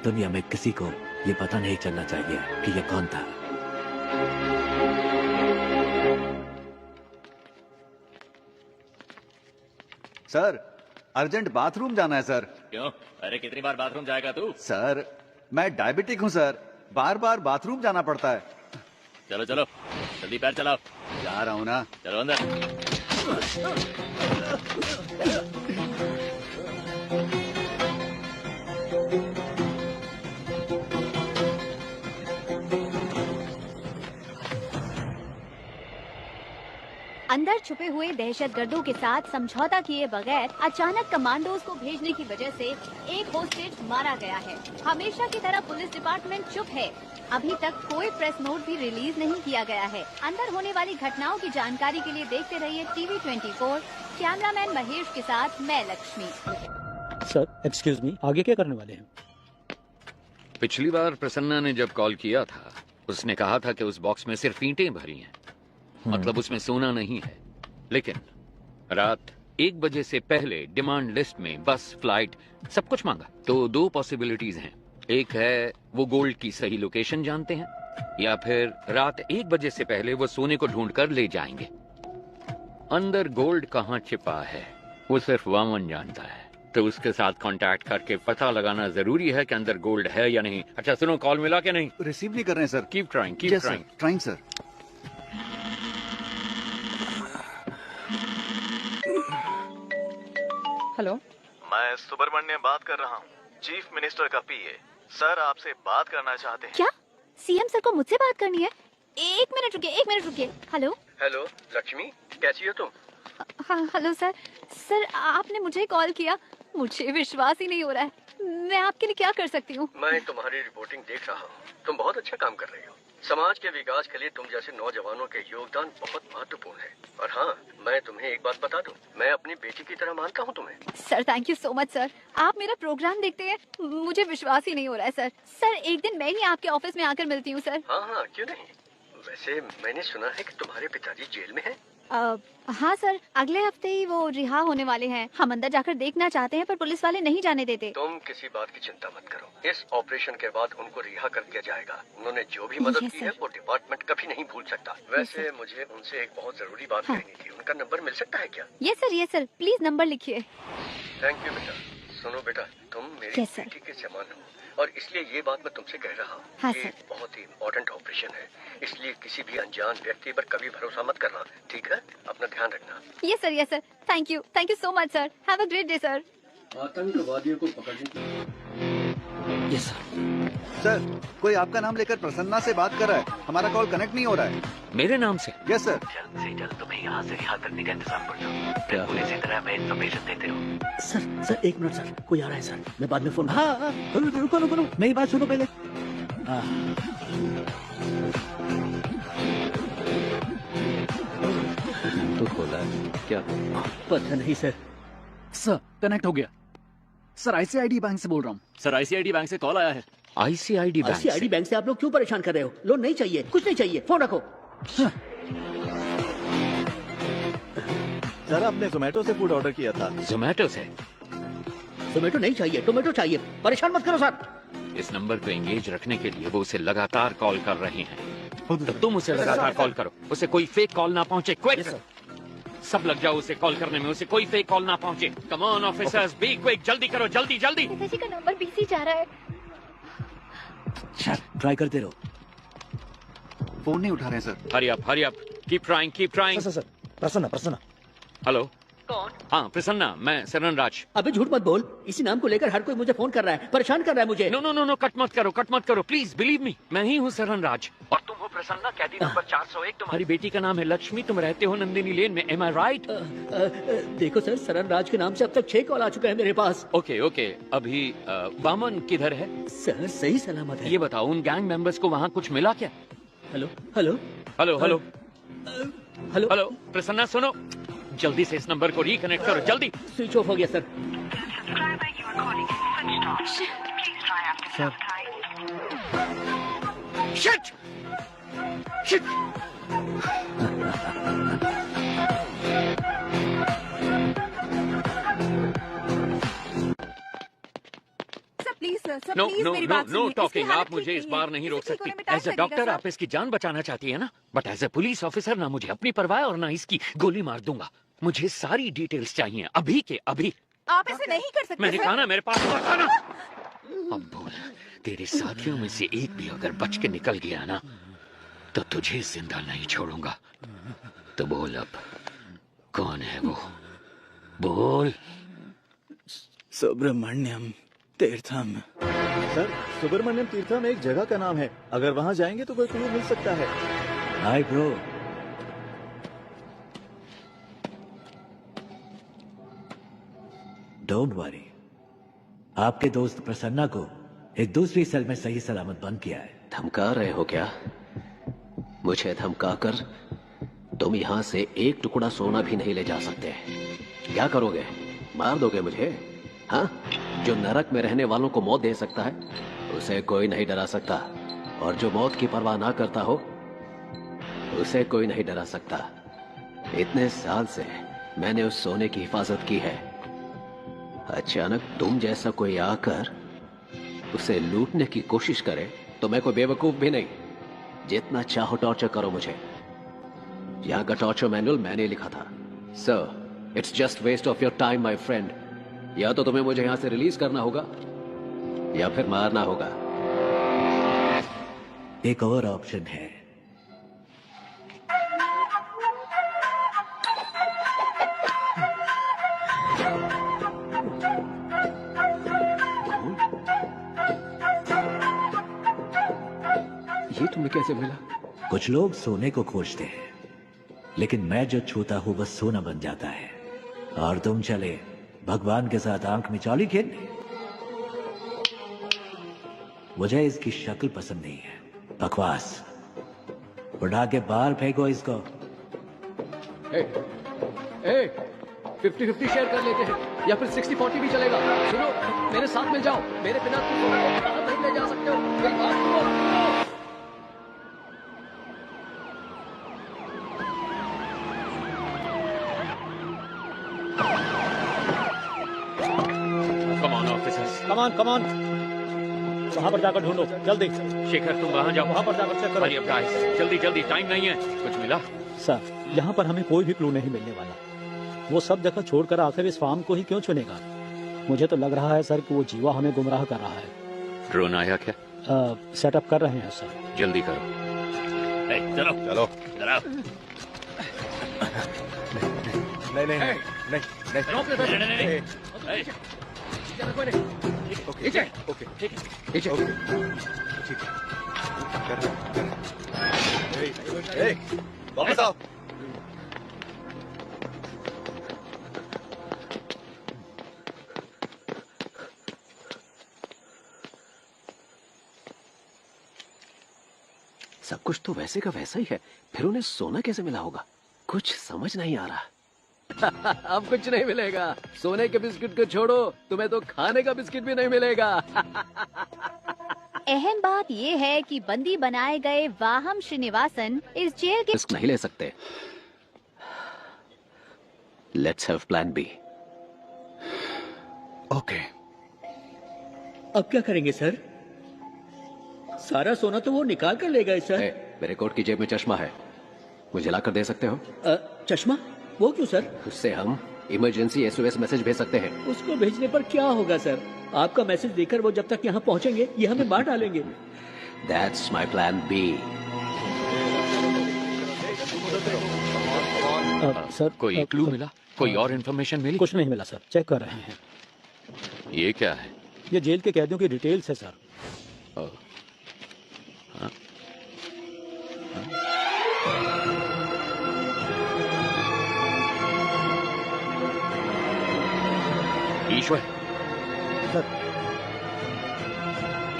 S13: दुनिया में किसी को ये पता नहीं चलना चाहिए कि ये कौन था।
S16: सर, अर्जेंट बाथरूम जाना है सर।
S10: क्यों? अरे कितनी बार बाथरूम जाएगा तू?
S16: सर, मैं डायबिटिक हूँ सर, बार बार बाथरूम जाना पड़ता है।
S10: चलो चलो, जल्दी पैर चलाओ।
S16: जा रहा हूँ ना।
S10: चलो अंदर।
S11: अंदर छुपे हुए दहशतगर्दों के साथ समझौता किए बगैर अचानक कमांडोज को भेजने की वजह से एक होस्टेज मारा गया है। हमेशा की तरह पुलिस डिपार्टमेंट चुप है। अभी तक कोई प्रेस नोट भी रिलीज नहीं किया गया है। अंदर होने वाली घटनाओं की जानकारी के लिए देखते रहिए TV 24। कैमरामैन महेश के साथ मैं लक्ष्मी।
S14: सर एक्सक्यूज मी, आगे क्या करने वाले हैं?
S15: पिछली बार प्रसन्ना ने जब कॉल किया था, उसने कहा था कि उस बॉक्स में सिर्फ ईंटें भरी हैं, मतलब उसमें सोना नहीं है। लेकिन रात 1 बजे से पहले डिमांड लिस्ट में बस, फ्लाइट, सब कुछ मांगा। तो 2 पॉसिबिलिटीज हैं। एक है वो गोल्ड की सही लोकेशन जानते हैं, या फिर रात 1 बजे से पहले वो सोने को ढूंढ कर ले जाएंगे। अंदर गोल्ड कहाँ छिपा है वो सिर्फ वामन जानता है, तो उसके साथ कांटेक्ट करके पता लगाना जरूरी है कि अंदर गोल्ड है या नहीं। अच्छा सुनो, कॉल मिला क्या? नहीं
S16: रिसीव नहीं कर रहे हैं sir.
S15: Keep trying, keep trying.
S16: Trying sir.
S18: Hello,
S1: मैं सुब्रमण्यम बात कर रहा हूँ, चीफ मिनिस्टर का पीए। सर आपसे बात करना चाहते हैं।
S11: क्या सीएम सर को मुझसे बात करनी है? 1 मिनट रुकिए। हेलो
S9: हेलो लक्ष्मी, कैसी हो तुम?
S11: हाँ हेलो सर। सर आपने मुझे कॉल किया, मुझे विश्वास ही नहीं हो रहा है। मैं आपके लिए क्या कर सकती हूँ?
S9: मैं तुम्हारी रिपोर्टिंग देख रहा हूँ, तुम बहुत अच्छा काम कर रही हो। समाज के विकास के लिए तुम जैसे नौजवानों के योगदान बहुत महत्वपूर्ण है। और हाँ, मैं तुम्हें एक बात बता दूं, मैं अपनी बेटी की तरह मानता हूँ तुम्हें।
S11: Sir thank you so much sir. आप मेरा प्रोग्राम देखते हैं, मुझे विश्वास ही नहीं हो रहा है सर। सर एक दिन मैं ही आपके ऑफिस में आकर मिलती हूँ सर।
S9: हाँ, क्यों नहीं। वैसे मैंने सुना है कि तुम्हारे पिताजी जेल में हैं।
S11: हाँ सर, अगले हफ्ते ही वो रिहा होने वाले हैं। हम अंदर जाकर देखना चाहते हैं पर पुलिस वाले नहीं जाने देते।
S9: तुम किसी बात की चिंता मत करो, इस ऑपरेशन के बाद उनको रिहा कर दिया जाएगा। उन्होंने जो भी मदद की है वो डिपार्टमेंट कभी नहीं भूल सकता। वैसे मुझे उनसे एक बहुत जरूरी बात कहनी थी, उनका नंबर मिल सकता है क्या?
S11: यस सर, प्लीज नंबर लिखिए।
S9: थैंक यू बेटा। सुनो बेटा, तुम मेरी बेटी के समान हो और इसलिए ये बात मैं तुमसे कह रहा हूँ। ये बहुत ही इम्पोर्टेंट ऑपरेशन है, इसलिए किसी भी अनजान व्यक्ति पर कभी भरोसा मत करना, ठीक है? अपना ध्यान रखना।
S11: Yes sir. Thank you so much sir. Have a great day sir.
S9: आतंकवादियों को पकड़ने के
S16: यस सर, कोई आपका नाम लेकर प्रसन्ना से बात कर रहा है। हमारा कॉल कनेक्ट नहीं हो रहा है।
S15: मेरे नाम से?
S16: Yes sir.
S13: जल्द से जल्द तुम्हें यहाँ से रिहा करने का इंतजाम कर दो। पुलिस की तरह मैं इन्फॉर्मेशन देते रहो।
S23: सर 1 मिनट सर, कोई आ रहा है सर, मैं बाद में फोन। हाँ, रुको, मेरी बात सुनो पहले।
S6: तो खोला है क्या?
S23: पता नहीं सर।
S6: सर कनेक्ट हो गया। सर ICID बैंक से बोल रहा हूँ।
S10: सर ICID बैंक से कॉल आया है।
S15: ICID
S23: बैंक से आप लोग क्यों परेशान कर रहे हो? लोन नहीं चाहिए, कुछ नहीं चाहिए, फोन रखो।
S1: सर आपने जोमेटो से फूड ऑर्डर किया था।
S15: जोमेटो से?
S23: जोमेटो नहीं चाहिए, टोमेटो चाहिए। परेशान मत करो सर।
S15: इस नंबर को एंगेज रखने के लिए वो उसे लगातार कॉल कर रहे हैं, तो तुम उसे लगातार कॉल करो, उसे कोई फेक कॉल ना पहुंचे। क्विक, सब लग जाओ उसे कॉल करने में, उसे कोई फेक कॉल ना पहुंचे। Come on officers, be quick, जल्दी करो, जल्दी।
S11: पिताजी का नंबर बिजी जा रहा है।
S13: ट्राई करते रहो।
S16: फोन नहीं उठा रहे sir.
S15: Hurry up, keep trying.
S20: Sir Prasanna.
S15: Hello,
S23: कौन?
S15: हाँ प्रसन्ना, मैं सरन राज।
S23: अबे झूठ मत बोल, इसी नाम को लेकर हर कोई मुझे फोन कर रहा है, परेशान कर रहा है मुझे।
S15: No no no no, cut मत करो प्लीज बिलीव मी, मैं ही हूँ सरन राज। और तुम हो प्रसन्ना, कैदी नंबर 401। तुम्हारी बेटी का नाम है लक्ष्मी, तुम रहते हो नंदिनी लेन में, एम आई राइट?
S23: देखो सर, सरन राज के नाम से अब तक 6 कॉल आ चुके हैं मेरे पास।
S15: ओके ओके, अभी वामन किधर है?
S23: सर सही सलामत है।
S15: ये बताओ, उन गैंग मेंबर्स को वहाँ कुछ मिला क्या?
S23: Hello hello
S15: hello hello
S23: hello
S15: hello, Prasanna सुनो, जल्दी से इस नंबर को रिकनेक्ट करो, जल्दी।
S23: स्विच ऑफ हो गया sir.
S15: Shit shit.
S18: Please sir,
S15: no
S18: please
S15: no
S18: मेरी
S15: नो
S18: बात
S15: नो
S18: सुनिए।
S15: टॉकिंग,
S18: इसकी हालत
S15: आप मुझे
S18: ठीक
S15: इस
S18: नहीं
S15: बार
S18: है।
S15: नहीं रोक
S18: इसे ठीक
S15: सकती।
S18: होने में टाइम
S15: एज ए
S18: लगेगा,
S15: डॉक्टर
S18: सर।
S15: आप इसकी जान बचाना चाहती है ना, but as a police officer ना मुझे अपनी परवाह और ना इसकी गोली मार दूंगा। मुझे सारी डिटेल्स चाहिए अभी के अभी।
S18: आप ऐसे नहीं कर सकते
S15: मैंने
S18: सर।
S15: कहा ना, मेरे पास मत आना। अब बोल, तेरे साथियों में से एक भी अगर बच के निकल गया ना, तो तुझे जिंदा नहीं छोड़ूंगा। तो बोल अब, कौन है वो? बोल।
S8: सुब्रमण्यम तीर्थम।
S1: सर, सुब्रमण्यम तीर्थम एक जगह का नाम है, अगर वहाँ जाएंगे तो कोई क्लू मिल सकता है।
S13: Hi bro. डोंट वरी, आपके दोस्त प्रसन्ना को एक दूसरी सेल में सही सलामत बंद किया है।
S2: धमका रहे हो क्या? मुझे धमकाकर तुम यहाँ से एक टुकड़ा सोना भी नहीं ले जा सकते। क्या करोगे? मार दोगे मुझे? हाँ? जो नरक में रहने वालों को मौत दे सकता है, उसे कोई नहीं डरा सकता, और जो मौत की परवाह ना करता हो, उसे कोई नहीं डरा सकता। इतने साल से मैंने उस सोने की हिफाजत की है। अचानक तुम जैसा कोई आकर उसे लूटने की कोशिश करे तो मैं कोई बेवकूफ भी नहीं। जितना चाहो टॉर्चर करो मुझे। यहाँ का टॉर्चर मैनुअल मैंने लिखा था। Sir, it's just waste of your time my friend. या तो तुम्हें मुझे यहाँ से रिलीज करना होगा या फिर मारना होगा।
S13: एक और ऑप्शन है।
S2: ये तुम्हें कैसे मिला?
S13: कुछ लोग सोने को खोजते हैं, लेकिन मैं जो छूता हूं वह सोना बन जाता है। और तुम चले भगवान के साथ आंख मिचौली खेलने। मुझे इसकी शक्ल पसंद नहीं है। बकवास। उठा के बाहर फेंको इसको।
S2: 50-50 शेयर कर लेते हैं, या फिर 60-40 भी चलेगा। सुनो, मेरे साथ मिल जाओ। मेरे बिना तुम सोना को बाहर नहीं ले जा सकते हो। मेरी बात सुनो।
S14: कम ऑन वहां पर जाकर ढूंढो जल्दी।
S15: शेखर, तुम वहां जाओ,
S14: वहां पर जाकर चेक करो।
S15: हरी अप गाइस, जल्दी जल्दी, टाइम नहीं है। कुछ मिला?
S14: सर, यहाँ पर हमें कोई भी क्लू नहीं मिलने वाला। वो सब जगह छोड़कर आखिर इस फार्म को ही क्यों चुनेगा? मुझे तो लग रहा है सर कि वो जीवा हमें गुमराह कर रहा है।
S15: ड्रोन आया क्या?
S14: सेटअप कर रहे हैं सर।
S15: जल्दी करो। चलो
S3: चलो
S15: चलो।
S3: नहीं नहीं नहीं नहीं वापस आओ।
S2: सब कुछ तो वैसे का वैसा ही है, फिर उन्हें सोना कैसे मिला होगा? कुछ समझ नहीं आ रहा। अब कुछ नहीं मिलेगा। सोने के बिस्किट को छोड़ो, तुम्हें तो खाने का बिस्किट भी नहीं मिलेगा।
S11: अहम बात यह है कि बंदी बनाए गए वाहम श्रीनिवासन इस जेल के
S2: रिस्क नहीं ले सकते। Let's have plan B.
S23: Okay. अब क्या करेंगे सर? सारा सोना तो वो निकाल कर ले गए सर।
S2: मेरे कोट की जेब में चश्मा है, मुझे लाकर दे सकते हो?
S23: चश्मा? वो क्यों सर?
S2: उससे हम इमरजेंसी एसओएस मैसेज भेज सकते हैं।
S23: उसको भेजने पर क्या होगा सर? आपका मैसेज देकर वो जब तक यहाँ पहुँचेंगे ये हमें मार डालेंगे।
S2: That's my plan B.
S23: Sir
S15: कोई क्लू मिला? कोई और इन्फॉर्मेशन मिली?
S14: कुछ नहीं मिला सर, चेक कर रहे हैं।
S15: ये क्या है?
S14: ये जेल के कैदियों की डिटेल्स है सर।
S15: हाँ। ईश्वर
S14: सर,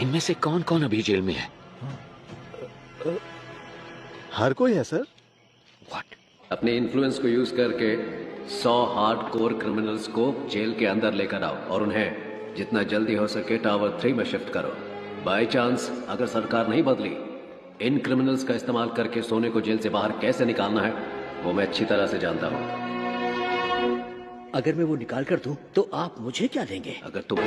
S15: इनमें से कौन कौन अभी जेल में है?
S1: हर कोई है सर।
S2: अपने इन्फ्लुएंस को यूज करके 100 हार्डकोर क्रिमिनल्स को जेल के अंदर लेकर आओ और उन्हें जितना जल्दी हो सके टावर 3 में शिफ्ट करो। बाय चांस अगर सरकार नहीं बदली, इन क्रिमिनल्स का इस्तेमाल करके सोने को जेल से बाहर कैसे निकालना है वो मैं अच्छी तरह से जानता हूँ।
S23: अगर मैं वो निकाल कर दूं तो आप मुझे क्या देंगे?
S2: अगर तुम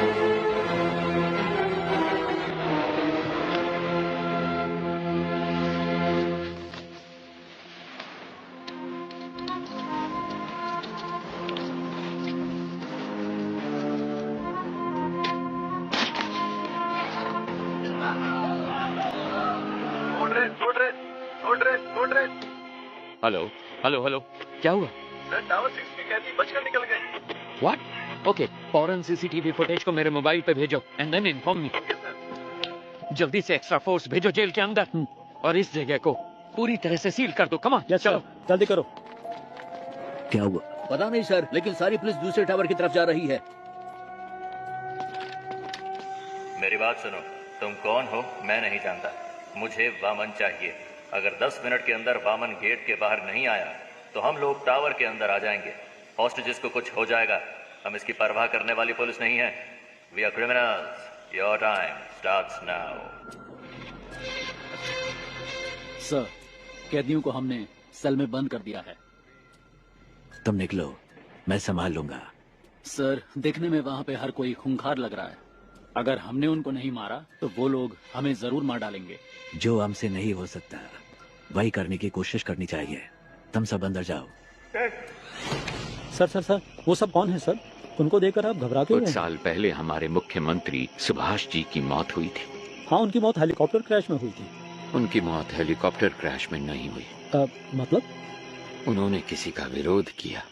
S15: हेलो हेलो हेलो, क्या हुआ?
S5: सर टावर 6 के कैदी बचकर निकल गए।
S15: व्हाट? ओके, फौरन सीसीटीवी फुटेज को मेरे मोबाइल पे भेजो एंड देन इन्फॉर्म मी। जल्दी से एक्स्ट्रा फोर्स भेजो जेल के अंदर और इस जगह को पूरी तरह से सील कर दो। कम ऑन,
S14: चलो जल्दी करो।
S23: क्या हुआ? पता नहीं सर, लेकिन सारी पुलिस दूसरे टावर की तरफ जा रही है।
S7: मेरी बात सुनो, तुम कौन हो मैं नहीं जानता, मुझे वामन चाहिए। अगर 10 मिनट के अंदर वामन गेट के बाहर नहीं आया तो हम लोग टावर के अंदर आ जाएंगे। हॉस्टेजेस को कुछ हो जाएगा, हम इसकी परवाह करने वाली पुलिस नहीं है। We are criminals. Your time starts now.
S6: Sir, कैदियों को हमने सेल में बंद कर दिया है।
S13: तुम निकलो, मैं संभाल लूंगा।
S6: सर, देखने में वहाँ पे हर कोई खूंखार लग रहा है। अगर हमने उनको नहीं मारा तो वो लोग हमें जरूर मार डालेंगे।
S13: जो हमसे नहीं हो सकता वही करने की कोशिश करनी चाहिए। तुम सब अंदर जाओ।
S14: सर, वो सब कौन है सर? उनको देखकर आप घबरा क्यों
S15: कुछ
S14: रहे हैं?
S15: साल पहले हमारे मुख्यमंत्री सुभाष जी की मौत हुई थी।
S14: हाँ, उनकी मौत हेलीकॉप्टर क्रैश में हुई थी।
S15: उनकी मौत हेलीकॉप्टर क्रैश में नहीं हुई।
S14: मतलब?
S15: उन्होंने किसी का विरोध किया,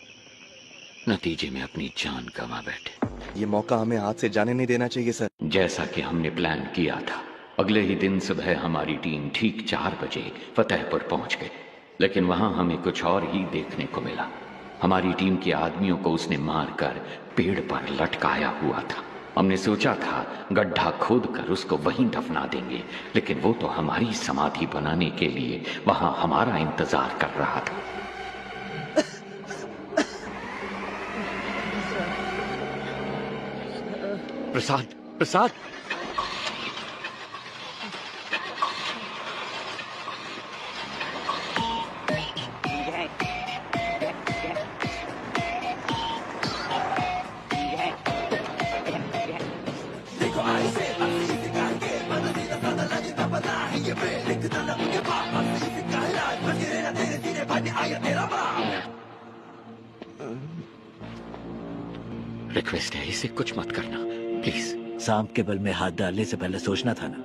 S15: नतीजे में अपनी जान गंवा बैठे।
S3: ये मौका हमें हाथ से जाने नहीं देना चाहिए सर।
S15: जैसा कि हमने प्लान किया था, अगले ही दिन सुबह हमारी टीम ठीक 4 बजे फतेहपुर पहुंच गई, लेकिन वहां हमें कुछ और ही देखने को मिला। हमारी टीम के आदमियों को उसने मारकर पेड़ पर लटकाया हुआ था। हमने सोचा था गड्ढा खोद कर उसको वहीं दफना देंगे, लेकिन वो तो हमारी समाधि बनाने के लिए वहां हमारा इंतजार कर रहा था। प्रसाद, रिक्वेस्ट है, इसे कुछ मत करना प्लीज।
S13: सांप के बल में हाथ डालने से पहले सोचना था ना।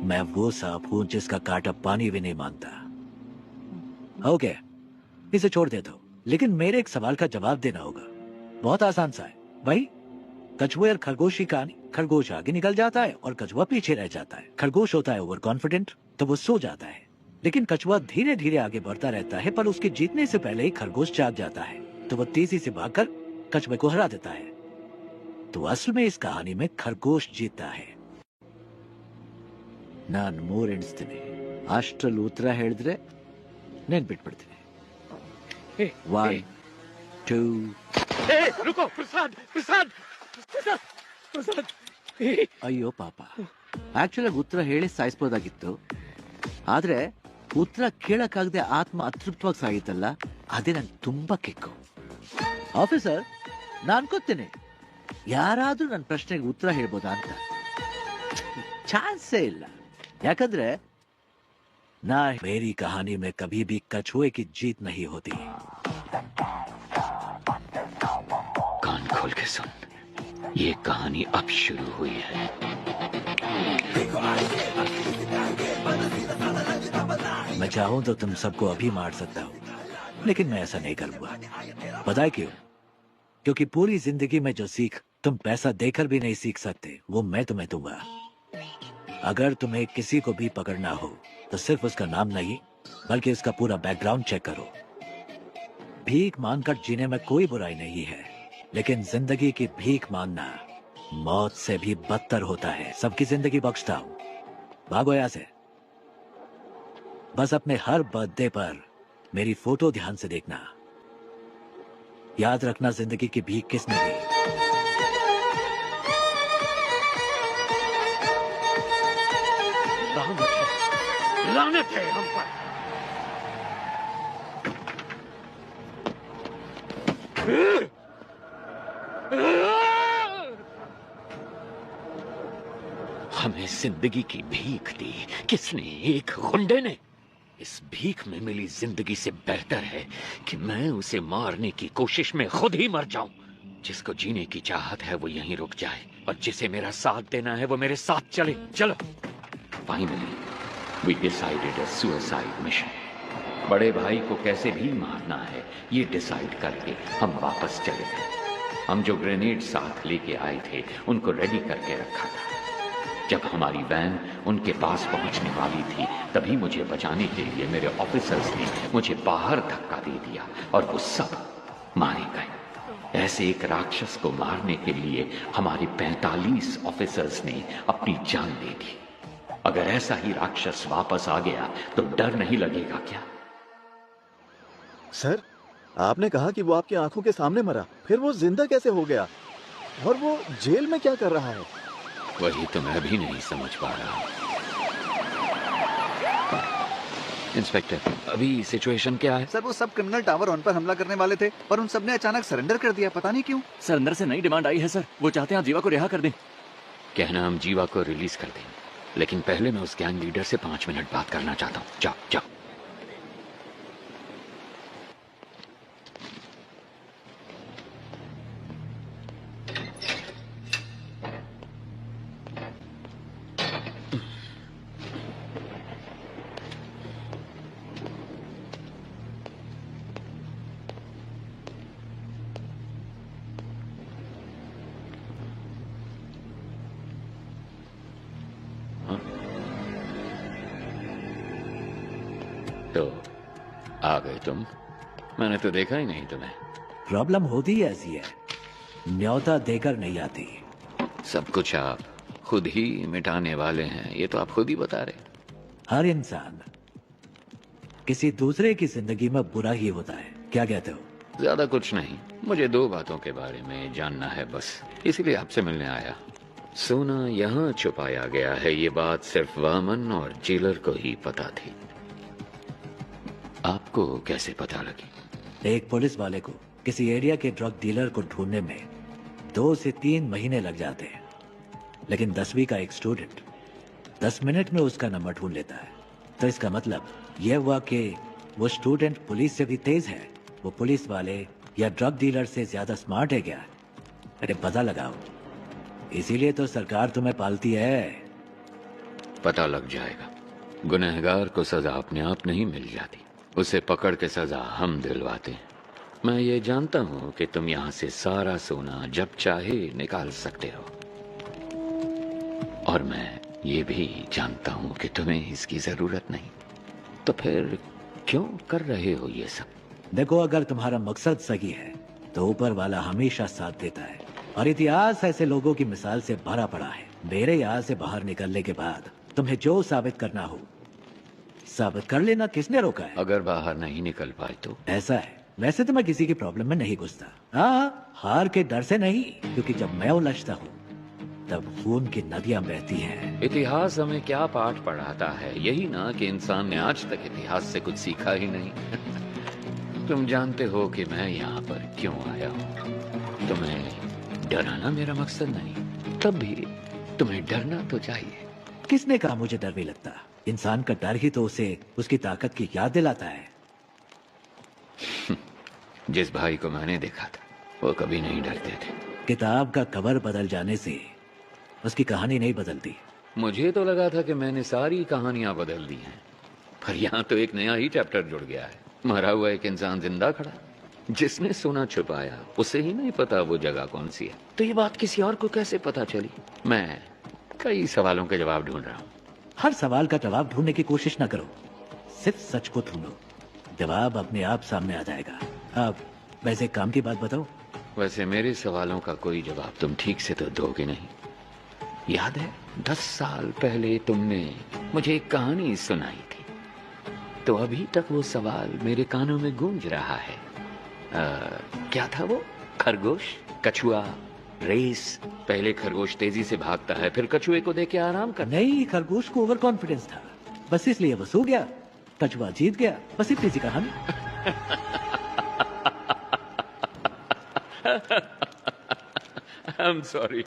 S13: मैं वो सांप हूं जिसका कांटा पानी भी नहीं मांगता। ओके, इसे छोड़ दे दो, लेकिन मेरे एक सवाल का जवाब देना होगा। बहुत आसान सा है भाई। कछुए और खरगोश की कहानी। खरगोश आगे निकल जाता है और कछुआ पीछे रह जाता है। खरगोश होता है ओवर कॉन्फिडेंट, तो वो सो जाता है, लेकिन कछुआ धीरे धीरे आगे बढ़ता रहता है, पर उसके जीतने से पहले ही खरगोश जाग जाता है, तो वो तेजी से भागकर कछुए को हरा देता है। तो असल में इस कहानी में खरगोश जीतता है। नान ಮೂರ್ ಎಣಿಸ್ತೀನಿ, ಅಷ್ಟರಲ್ಲಿ ಉತ್ತರ ಹೇಳಿದ್ರೆ ನೆನ್ಪಿಟ್ಬಿಡ್ತೀನಿ। 1 2
S15: रुको प्रसाद
S13: ಅಯ್ಯೋ ಪಾಪ, ಆಕ್ಚುಲಿ ಉತ್ತರ ಹೇಳಿ ಸಾಯಿಸ್ಬೋದಾಗಿತ್ತು, ಆದ್ರೆ ಉತ್ತರ ಕೇಳಕ್ಕಾಗದೆ ಆತ್ಮ ಅತೃಪ್ತವಾಗಿ ಸಾಗಿತ್ತಲ್ಲ, ಅದೇ ನನ್ ತುಂಬಾ ಕಿಕ್ಕು। ಆಫೀಸರ್, ನಾನ್ ಅನ್ಕೋತೀನಿ ಯಾರಾದ್ರೂ ನನ್ನ ಪ್ರಶ್ನೆಗೆ ಉತ್ತರ ಹೇಳ್ಬೋದಾ ಅಂತ। ಚಾನ್ಸೇ ಇಲ್ಲ, ಯಾಕಂದ್ರೆ मेरी कहानी में कभी भी कछुए की जीत नहीं होती।
S15: कान खोल के सुन, ये कहानी अब शुरू हुई है।
S13: मैं चाहूं तो तुम सबको अभी मार सकता हूं, लेकिन मैं ऐसा नहीं करूंगा। पता है क्यों? क्योंकि पूरी जिंदगी में जो सीख तुम पैसा देकर भी नहीं सीख सकते, वो मैं तुम्हें दूंगा। अगर तुम्हें किसी को भी पकड़ना हो तो सिर्फ उसका नाम नहीं बल्कि उसका पूरा बैकग्राउंड चेक करो। भीख मांगकर जीने में कोई बुराई नहीं है, लेकिन जिंदगी की भीख मांगना मौत से भी बदतर होता है। सबकी जिंदगी बख्शता हूं, भागो यहां से। बस अपने हर बर्थडे पर मेरी फोटो ध्यान से देखना। याद रखना जिंदगी की भीख किसने दी।
S15: लानत है हम पर। हमें जिंदगी की भीख दी किसने? एक गुंडे ने। इस भीख में मिली जिंदगी से बेहतर है कि मैं उसे मारने की कोशिश में खुद ही मर जाऊं। जिसको जीने की चाहत है वो यहीं रुक जाए और जिसे मेरा साथ देना है वो मेरे साथ चले। चलो। Finally we decided a suicide mission. बड़े भाई को कैसे भी मारना है ये डिसाइड करके हम वापस चले गए। हम जो ग्रेनेड साथ लेके आए थे उनको रेडी करके रखा था। जब हमारी वैन उनके पास पहुंचने वाली थी तभी मुझे बचाने के लिए मेरे ऑफिसर्स ने मुझे बाहर धक्का दे दिया और वो सब मारे गए। ऐसे एक राक्षस को मारने के लिए हमारे 45 ऑफिसर्स ने अपनी जान दे दी। अगर ऐसा ही राक्षस वापस आ गया तो डर नहीं लगेगा क्या?
S1: सर, आपने कहा कि वो आपकी आंखों के सामने मरा, फिर वो जिंदा कैसे हो गया? और वो जेल में क्या कर रहा है?
S15: वही तो मैं भी नहीं समझ पा रहा। इंस्पेक्टर, अभी सिचुएशन क्या है?
S12: सर, वो सब क्रिमिनल टावर 1 पर हमला करने वाले थे पर उन सब ने अचानक सरेंडर कर दिया, पता नहीं क्यों।
S5: सर, अंदर से नई डिमांड आई है सर। वो चाहते हैं आप जीवा को रिहा कर दें।
S15: कहना हम जीवा को रिलीज कर दें, लेकिन पहले मैं उस गैंग लीडर से 5 मिनट बात करना चाहता हूँ। जाओ जाओ। तो आ गए तुम? मैंने तो देखा ही नहीं तुम्हें।
S13: प्रॉब्लम होती ही ऐसी है, न्योता देकर नहीं आती।
S15: सब कुछ आप खुद ही मिटाने वाले हैं, ये तो आप खुद ही बता रहे।
S13: हर इंसान किसी दूसरे की जिंदगी में बुरा ही होता है, क्या कहते हो?
S15: ज्यादा कुछ नहीं, मुझे 2 बातों के बारे में जानना है बस, इसीलिए आपसे मिलने आया। सोना यहाँ छुपाया गया है, ये बात सिर्फ वामन और जेलर को ही पता थी। आपको कैसे पता लगी?
S13: एक पुलिस वाले को किसी एरिया के ड्रग डीलर को ढूंढने में 2 से 3 महीने लग जाते हैं, लेकिन 10वीं का एक स्टूडेंट 10 मिनट में उसका नंबर ढूंढ लेता है। तो इसका मतलब यह हुआ कि वो स्टूडेंट पुलिस से भी तेज है। वो पुलिस वाले या ड्रग डीलर से ज्यादा स्मार्ट है क्या? अरे पता लगाओ, इसीलिए तो सरकार तुम्हें पालती है।
S15: पता लग जाएगा। गुनहगार को सजा अपने आप नहीं मिल जाती, उसे पकड़ के सजा हम दिलवाते हैं। मैं ये जानता हूँ कि तुम यहाँ से सारा सोना जब चाहे निकाल सकते हो, और मैं ये भी जानता हूँ कि तुम्हें इसकी जरूरत नहीं। तो फिर क्यों कर रहे हो ये सब?
S13: देखो, अगर तुम्हारा मकसद सही है तो ऊपर वाला हमेशा साथ देता है, और इतिहास ऐसे लोगों की मिसाल से भरा पड़ा है। मेरे यहाँ से बाहर निकलने के बाद तुम्हें जो साबित करना हो साबित कर लेना, किसने रोका है?
S15: अगर बाहर नहीं निकल पाए तो?
S13: ऐसा है, वैसे तो मैं किसी की प्रॉब्लम में नहीं घुसता। हाँ, हार के डर से नहीं, क्योंकि जब मैं उलझता हूँ तब खून की नदियां बहती हैं।
S15: इतिहास हमें क्या पाठ पढ़ाता है? यही ना कि इंसान ने आज तक इतिहास से कुछ सीखा ही नहीं। तुम जानते हो कि मैं यहाँ पर क्यों आया हूँ। तुम्हें डराना मेरा मकसद नहीं, तब भी तुम्हें डरना तो चाहिए।
S13: किसने कहा मुझे डर नहीं लगता? इंसान का डर ही तो उसे उसकी ताकत की याद दिलाता है।
S15: जिस भाई को मैंने देखा था वो कभी नहीं डरते थे।
S13: किताब का कवर बदल जाने से उसकी कहानी नहीं बदलती।
S15: मुझे तो लगा था कि मैंने सारी कहानियां बदल दी हैं, पर यहाँ तो एक नया ही चैप्टर जुड़ गया है। मरा हुआ एक इंसान जिंदा खड़ा। जिसने सोना छुपाया उसे ही नहीं पता वो जगह कौन सी है, तो ये बात किसी और को कैसे पता चली? मैं कई सवालों के जवाब ढूंढ रहा हूँ।
S13: हर सवाल का जवाब ढूंढने की कोशिश न करो, सिर्फ सच को ढूंढो, जवाब अपने आप सामने आ जाएगा। अब वैसे एक काम की बात बताओ।
S15: वैसे मेरे सवालों का कोई जवाब तुम ठीक से तो दोगे नहीं। याद है 10 साल पहले तुमने मुझे एक कहानी सुनाई थी, तो अभी तक वो सवाल मेरे कानों में गूंज रहा है। क्या था वो? खरगोश, कछुआ, रेस। पहले खरगोश तेजी से भागता है, फिर कछुए को देख के आराम कर।
S13: नहीं, खरगोश को ओवर कॉन्फिडेंस था, बस इसलिए वो सो गया, कछुआ जीत गया, बस इतनी सी कहानी।
S15: I'm sorry।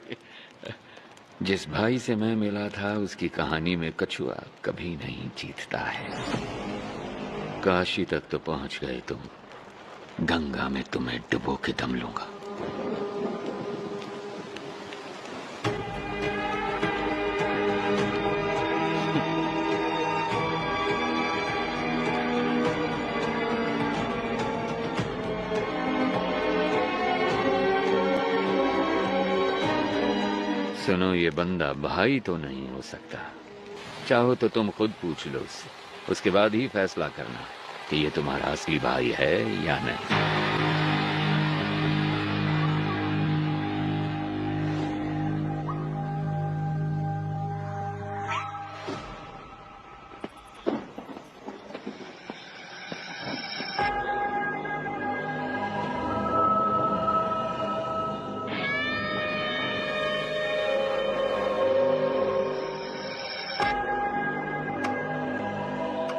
S15: जिस भाई से मैं मिला था उसकी कहानी में कछुआ कभी नहीं जीतता है। काशी तक तो पहुंच गए तुम, गंगा में तुम्हें डुबो के दम लूंगा। सुनो, ये बंदा भाई तो नहीं हो सकता। चाहो तो तुम खुद पूछ लो उससे, उसके बाद ही फैसला करना कि ये तुम्हारा असली भाई है या नहीं।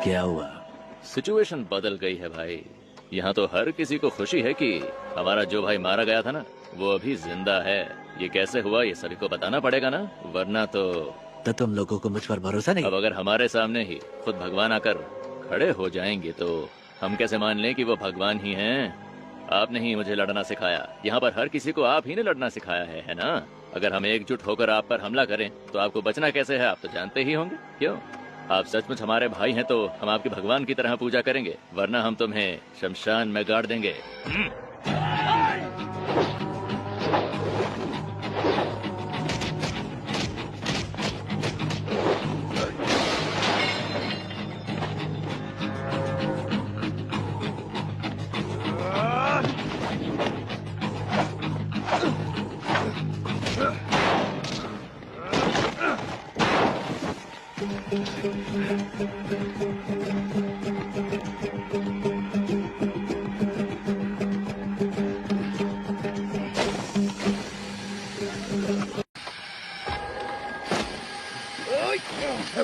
S13: क्या हुआ?
S7: सिचुएशन बदल गई है भाई। यहाँ तो हर किसी को खुशी है कि हमारा जो भाई मारा गया था ना, वो अभी जिंदा है। ये कैसे हुआ ये सभी को बताना पड़ेगा ना, वरना तो
S13: तुम लोगों को मुझ पर भरोसा नहीं?
S7: अब अगर हमारे सामने ही खुद भगवान आकर खड़े हो जाएंगे तो हम कैसे मान लें कि वो भगवान ही हैं? आपने ही मुझे लड़ना सिखाया, यहाँ पर हर किसी को आप ही ने लड़ना सिखाया है ना? अगर हम एकजुट होकर आप पर हमला करें तो आपको बचना कैसे है, आप तो जानते ही होंगे। क्यों? आप सचमुच हमारे भाई हैं तो हम आपके भगवान की तरह पूजा करेंगे, वरना हम तुम्हें शमशान में गाड़ देंगे।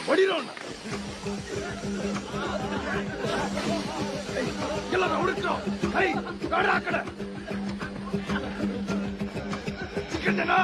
S9: ಹೊಡಿರೋಣ ಎಲ್ಲ ಹುಡುಕ್ರು ಹೈ ಗಾಡ ಆ ಕಡೆ ಸಿಕ್ಕಂದೇನಾ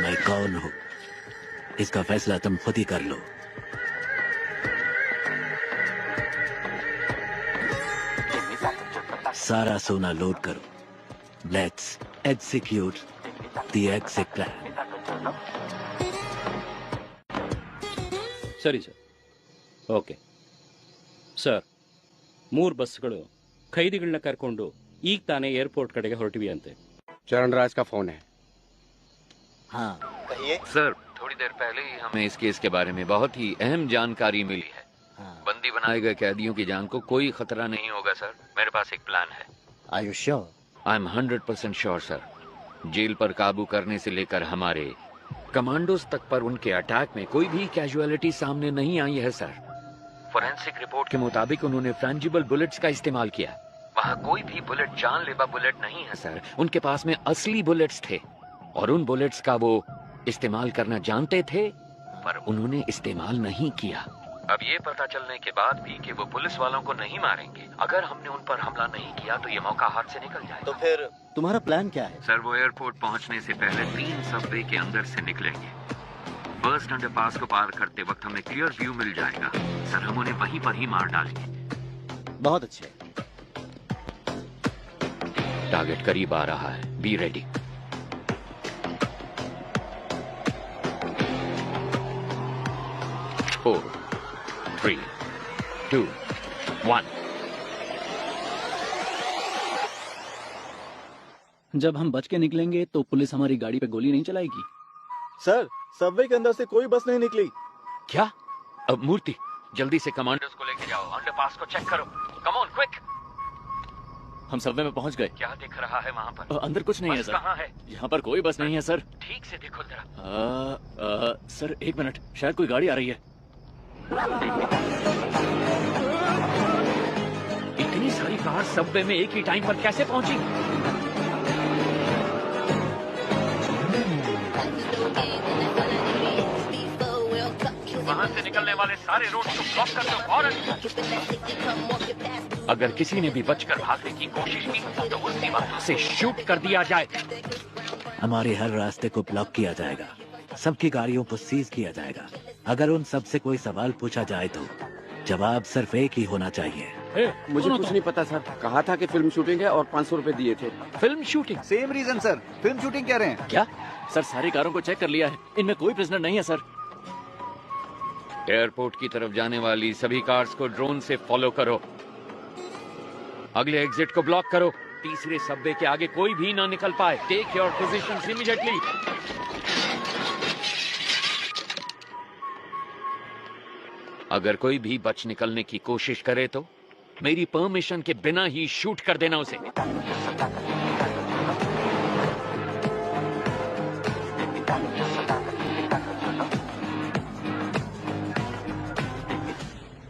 S13: मैं कौन हूँ इसका फैसला तुम खुद ही कर लो। सारा सोना लोड करो। Let's execute the exit plan.
S17: सरी सर, ओके।
S14: ಸರ್ 3 ಬಸ್ಗಳು ಖೈದಿಗಳನ್ನ ಕರ್ಕೊಂಡು ಈಗ ತಾನೇ ಏರ್ಪೋರ್ಟ್ ಕಡೆಗೆ ಹೊರಟಿವಿ ಅಂತೆ.
S4: चरणराज का फोन है।
S23: हाँ
S15: कहिए सर, थोड़ी देर पहले ही हमें इस केस के बारे में बहुत ही अहम जानकारी मिली है। बंदी बनाए गए कैदियों की जान को कोई खतरा नहीं होगा सर। मेरे पास एक प्लान है।
S23: Are you sure?
S15: I am 100% sure sir. Jail पर काबू करने से लेकर हमारे कमांडोज तक पर उनके अटैक में कोई भी कैजुअलिटी सामने नहीं आई है सर। फोरेंसिक रिपोर्ट के मुताबिक उन्होंने फ्रेंजिबल बुलेट्स का इस्तेमाल किया। वहाँ कोई भी बुलेट जानलेवा बुलेट नहीं है सर। उनके पास में असली बुलेट्स थे और उन बुलेट्स का वो इस्तेमाल करना जानते थे, पर उन्होंने इस्तेमाल नहीं किया। अब ये पता चलने के बाद भी कि वो पुलिस वालों को नहीं मारेंगे, अगर हमने उन पर हमला नहीं किया तो ये मौका हाथ से निकल जाएगा।
S23: तो फिर तुम्हारा प्लान क्या है?
S15: सर वो एयरपोर्ट पहुंचने से पहले 3 सबवे के अंदर से निकलेंगे। बर्स्ट अंडरपास को पार करते वक्त हमें क्लियर व्यू मिल जाएगा सर। हम उन्हें वहीं पर ही मार डालेंगे।
S23: बहुत अच्छे।
S15: टारगेट करीब आ रहा है, बी रेडी। फोर 3 2 1।
S6: जब हम बच के निकलेंगे तो पुलिस हमारी गाड़ी पे गोली नहीं चलाएगी।
S1: सर सबवे के अंदर से कोई बस नहीं निकली।
S15: क्या? अब मूर्ति जल्दी से कमांडर्स को लेके जाओ, अंडरपास को चेक करो। Come on quick.
S5: हम सबवे में पहुंच गए।
S15: क्या दिख रहा है वहाँ पर?
S5: अंदर कुछ नहीं है सर।
S15: कहाँ है?
S5: यहाँ पर कोई बस नहीं है सर।
S15: ठीक से देखो जरा।
S5: सर 1 मिनट, शायद कोई गाड़ी आ रही है।
S15: इतनी सारी कार सबवे में एक ही टाइम पर कैसे पहुंची? वहां से निकलने वाले सारे रोड को ब्लॉक कर दो फौरन। अगर किसी ने भी बचकर भागने की कोशिश की तो उसी वक्त उसे शूट कर दिया जाए।
S13: हमारे हर रास्ते को ब्लॉक किया जाएगा, सबकी गाड़ियों को सीज किया जाएगा। अगर उन सब से कोई सवाल पूछा जाए तो जवाब सिर्फ एक ही होना चाहिए।
S20: मुझे कुछ नहीं पता सर। कहा था कि फिल्म शूटिंग है और 500 रुपए दिए थे।
S15: Film shooting?
S12: Same reason sir, film shooting कह रहे हैं।
S5: क्या? सर सारी कारों को चेक कर लिया है, इनमें कोई प्रिजनर नहीं है सर।
S15: एयरपोर्ट की तरफ जाने वाली सभी कार्स को ड्रोन से फॉलो करो। अगले एग्जिट को ब्लॉक करो। तीसरे सबवे के आगे कोई भी ना निकल पाए। Take your positions immediately. अगर कोई भी बच निकलने की कोशिश करे तो मेरी परमिशन के बिना ही शूट कर देना उसे।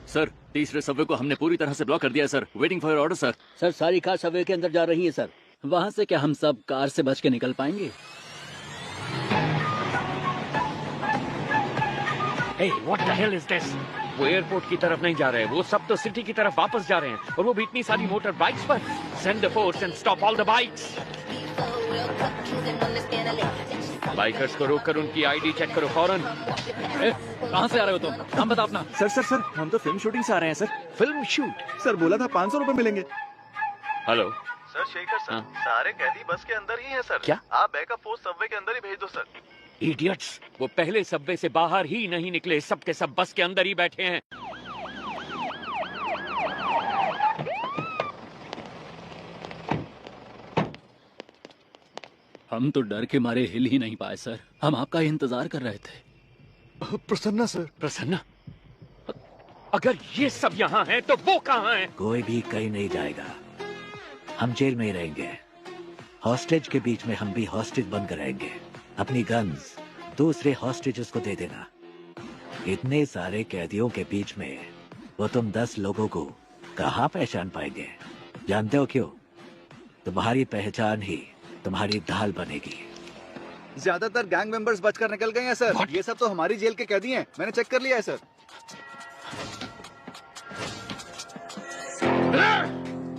S5: सर तीसरे सबवे को हमने पूरी तरह से ब्लॉक कर दिया है sir. Waiting for your order sir.
S23: Sir सारी कार सबवे के अंदर जा रही है सर।
S6: वहां से क्या हम सब कार से बच के निकल पाएंगे?
S15: Hey, what the hell is this? वो एयरपोर्ट की तरफ नहीं जा रहे, वो सब तो सिटी की तरफ वापस जा रहे हैं, और वो भी इतनी सारी मोटर बाइक्स पर। Send the force and stop all the bikes. Bikers को रोककर उनकी आईडी चेक करो फौरन।
S5: कहाँ से आ रहे हो तुम? नाम बता अपना।
S12: सर हम तो फिल्म शूटिंग से आ रहे हैं सर।
S15: Film shoot?
S12: सर बोला था 500 रुपए मिलेंगे।
S15: हेलो
S1: सर शेखर सर, सारे कैदी बस के अंदर ही हैं सर।
S15: क्या?
S1: आप बैकअप फोर्स सबवे के अंदर ही भेज दो सर।
S15: इडियट्स, वो पहले सबवे से बाहर ही नहीं निकले, सब के सब बस के अंदर ही बैठे हैं।
S6: हम तो डर के मारे हिल ही नहीं पाए सर। हम आपका इंतजार कर रहे थे।
S15: प्रसन्ना सर। प्रसन्ना? अगर ये सब यहाँ हैं तो वो कहाँ हैं?
S13: कोई भी कहीं नहीं जाएगा, हम जेल में ही रहेंगे। हॉस्टेज के बीच में हम भी हॉस्टेज बनकर रहेंगे। अपनी गन्स दूसरे हॉस्टेजेस को दे देना। इतने सारे कैदियों के बीच में वो तुम 10 लोगों को कहाँ पहचान पाएंगे? जानते हो क्यों? तुम्हारी पहचान ही तुम्हारी ढाल बनेगी।
S12: ज्यादातर गैंग मेंबर्स बचकर निकल गए हैं सर। ये सब तो हमारी जेल के कैदी हैं, मैंने चेक कर लिया है सर।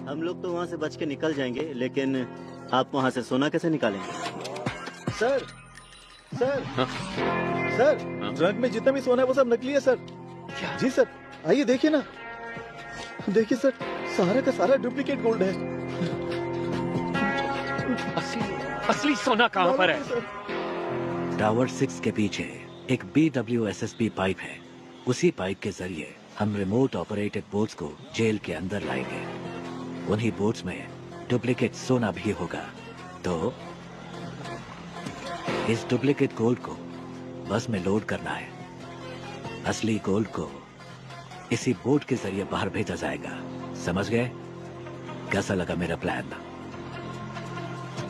S23: हम लोग तो वहाँ से बच के निकल जाएंगे, लेकिन आप वहाँ से सोना कैसे निकालेंगे?
S1: सर ट्रक में जितना भी सोना है वो सब नकली है सर। जी सर, आइए देखिए ना। देखिए सर, सारा का सारा डुप्लीकेट गोल्ड है।
S15: असली सोना कहाँ पर है?
S13: टावर 6 के पीछे एक BWSSB पाइप है। उसी पाइप के जरिए हम रिमोट ऑपरेटेड बोट्स को जेल के अंदर लाएंगे। उन्हीं बोट्स में डुप्लीकेट सोना भी होगा। तो इस डुप्लीकेट गोल्ड को बस में लोड करना है। असली गोल्ड को इसी बोट के जरिए बाहर भेजा जाएगा। समझ गए? कैसा लगा मेरा प्लान?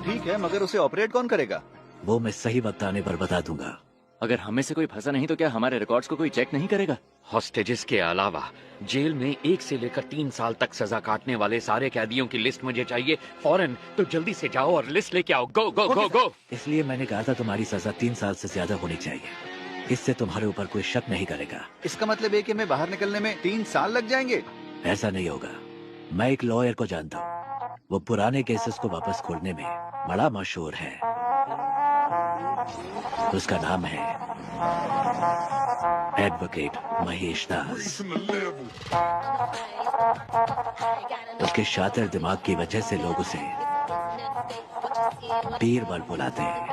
S12: ठीक है, मगर उसे ऑपरेट कौन करेगा?
S13: वो मैं सही वक्त आने पर बता दूंगा।
S10: अगर हमें से कोई फंसा नहीं तो क्या हमारे रिकॉर्ड्स को कोई चेक नहीं करेगा?
S15: हॉस्टेजेस के अलावा जेल में 1 से लेकर 3 साल तक सजा काटने वाले सारे कैदियों की लिस्ट मुझे चाहिए फौरन। तो जल्दी से जाओ और लिस्ट लेके आओ। गो गो गो गो।
S13: इसलिए मैंने कहा था तुम्हारी सजा 3 साल से ज्यादा होनी चाहिए। इससे तुम्हारे ऊपर कोई शक नहीं करेगा।
S12: इसका मतलब है कि हमें बाहर निकलने में 3 साल लग जाएंगे?
S13: ऐसा नहीं होगा। मैं एक लॉयर को जानता हूँ। वो पुराने केसेस को वापस खोलने में बड़ा मशहूर है। उसका नाम है एडवोकेट महेश दास। उसके शातिर दिमाग की वजह से लोग उसे बीरबल बुलाते हैं।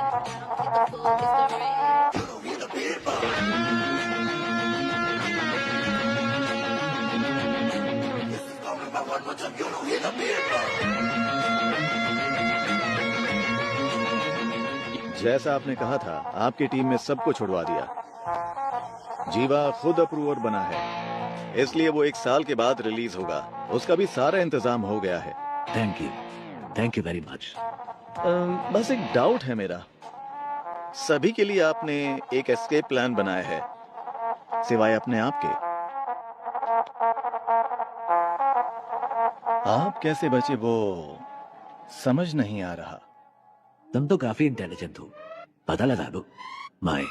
S1: जैसा आपने कहा था, आपकी टीम में सबको छुड़वा दिया। जीवा खुद अप्रूवर बना है, इसलिए वो 1 साल के बाद रिलीज होगा। उसका भी सारा इंतजाम हो गया है।
S13: Thank you very much.
S1: बस एक डाउट है मेरा। सभी के लिए आपने एक एस्केप प्लान बनाया है, सिवाय अपने आप के। आप कैसे बचे वो समझ नहीं आ रहा।
S13: तुम तो काफी इंटेलिजेंट हो, पता लगा दो। माए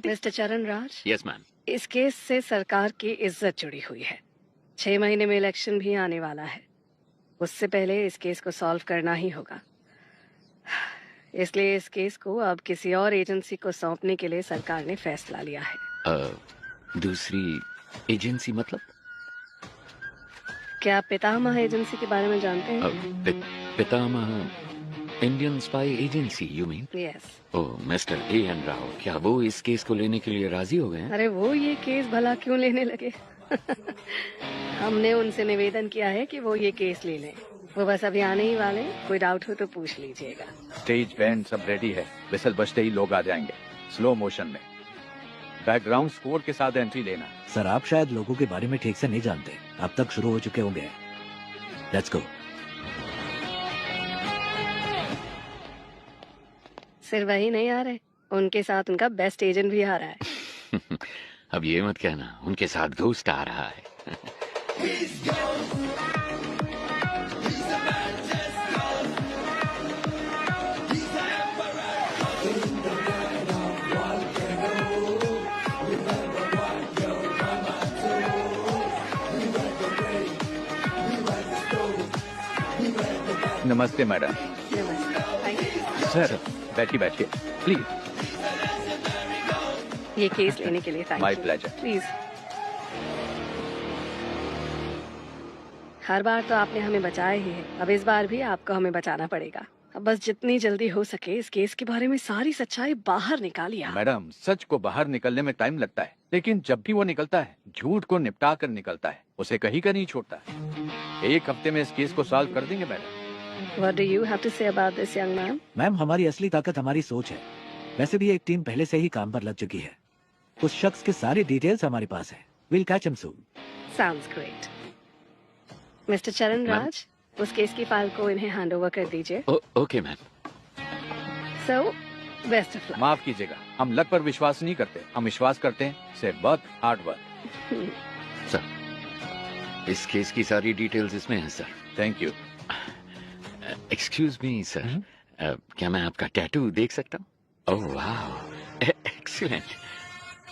S19: मिस्टर चरण राज,
S15: यस मैम।
S19: इस केस से सरकार की इज्जत जुड़ी हुई है। 6 महीने में इलेक्शन भी आने वाला है। उससे पहले इस केस को सॉल्व करना ही होगा। इसलिए इस केस को अब किसी और एजेंसी को सौंपने के लिए सरकार ने फैसला लिया है।
S15: दूसरी एजेंसी मतलब?
S19: क्या आप पितामह एजेंसी के बारे में जानते हैं?
S15: Pitamah Indian spy agency you mean?
S19: Yes.
S15: Oh mister A.N. Rao, क्या वो इस केस को लेने के लिए राजी हो गए हैं?
S19: अरे वो ये केस भला क्यों लेने लगे? हमने उनसे निवेदन किया है कि वो ये केस ले लें। वो बस अभी आने ही वाले, कोई डाउट हो तो पूछ लीजिएगा।
S16: स्टेज बैंड सब रेडी है, विसल बजते ही लोग आ जाएंगे स्लो मोशन में। बैकग्राउंड स्कोर के साथ एंट्री लेना।
S13: सर, आप शायद लोगों के बारे में ठीक से नहीं जानते। अब तक शुरू हो चुके होंगे। Let's go.
S19: सिर्फ वही नहीं आ रहे, उनके साथ उनका बेस्ट एजेंट भी आ रहा है।
S15: अब ये मत कहना उनके साथ घोस्ट आ रहा है।
S16: नमस्ते मैडम। सर बैठिए बैठिए प्लीज।
S19: ये केस लेने के लिए thank you.
S16: My pleasure.
S19: Please. हर बार तो आपने हमें बचाया ही है, अब इस बार भी आपको हमें बचाना पड़ेगा। अब बस जितनी जल्दी हो सके इस केस के बारे में सारी सच्चाई बाहर निकालिए।
S18: मैडम, सच को बाहर निकलने में टाइम लगता है, लेकिन जब भी वो निकलता है झूठ को निपटा कर निकलता है, उसे कहीं का नहीं छोड़ता। 1 हफ्ते में इस केस को सॉल्व कर देंगे madam.
S19: What do you have to say about this, young man?
S13: Ma'am, हमारी असली ताकत हमारी सोच है। वैसे भी एक टीम पहले से ही काम पर लग चुकी है। उस शख्स के सारे डिटेल्स हमारे पास है। We'll catch him soon.
S19: Sounds great. Mister चरण राज, उस केस की फाइल को इन्हें हैंड ओवर कर दीजिए।
S15: Okay ma'am.
S19: So, best of luck.
S18: माफ कीजिएगा, हम लक पर विश्वास नहीं करते, हम विश्वास करते हैं सिर्फ वर्क, हार्ड वर्क।
S15: सर, इस केस की सारी डिटेल्स इसमें हैं sir.
S18: Thank you.
S15: Excuse me sir, क्या मैं आपका टैटू देख सकता हूँ? ओह वाह, excellent.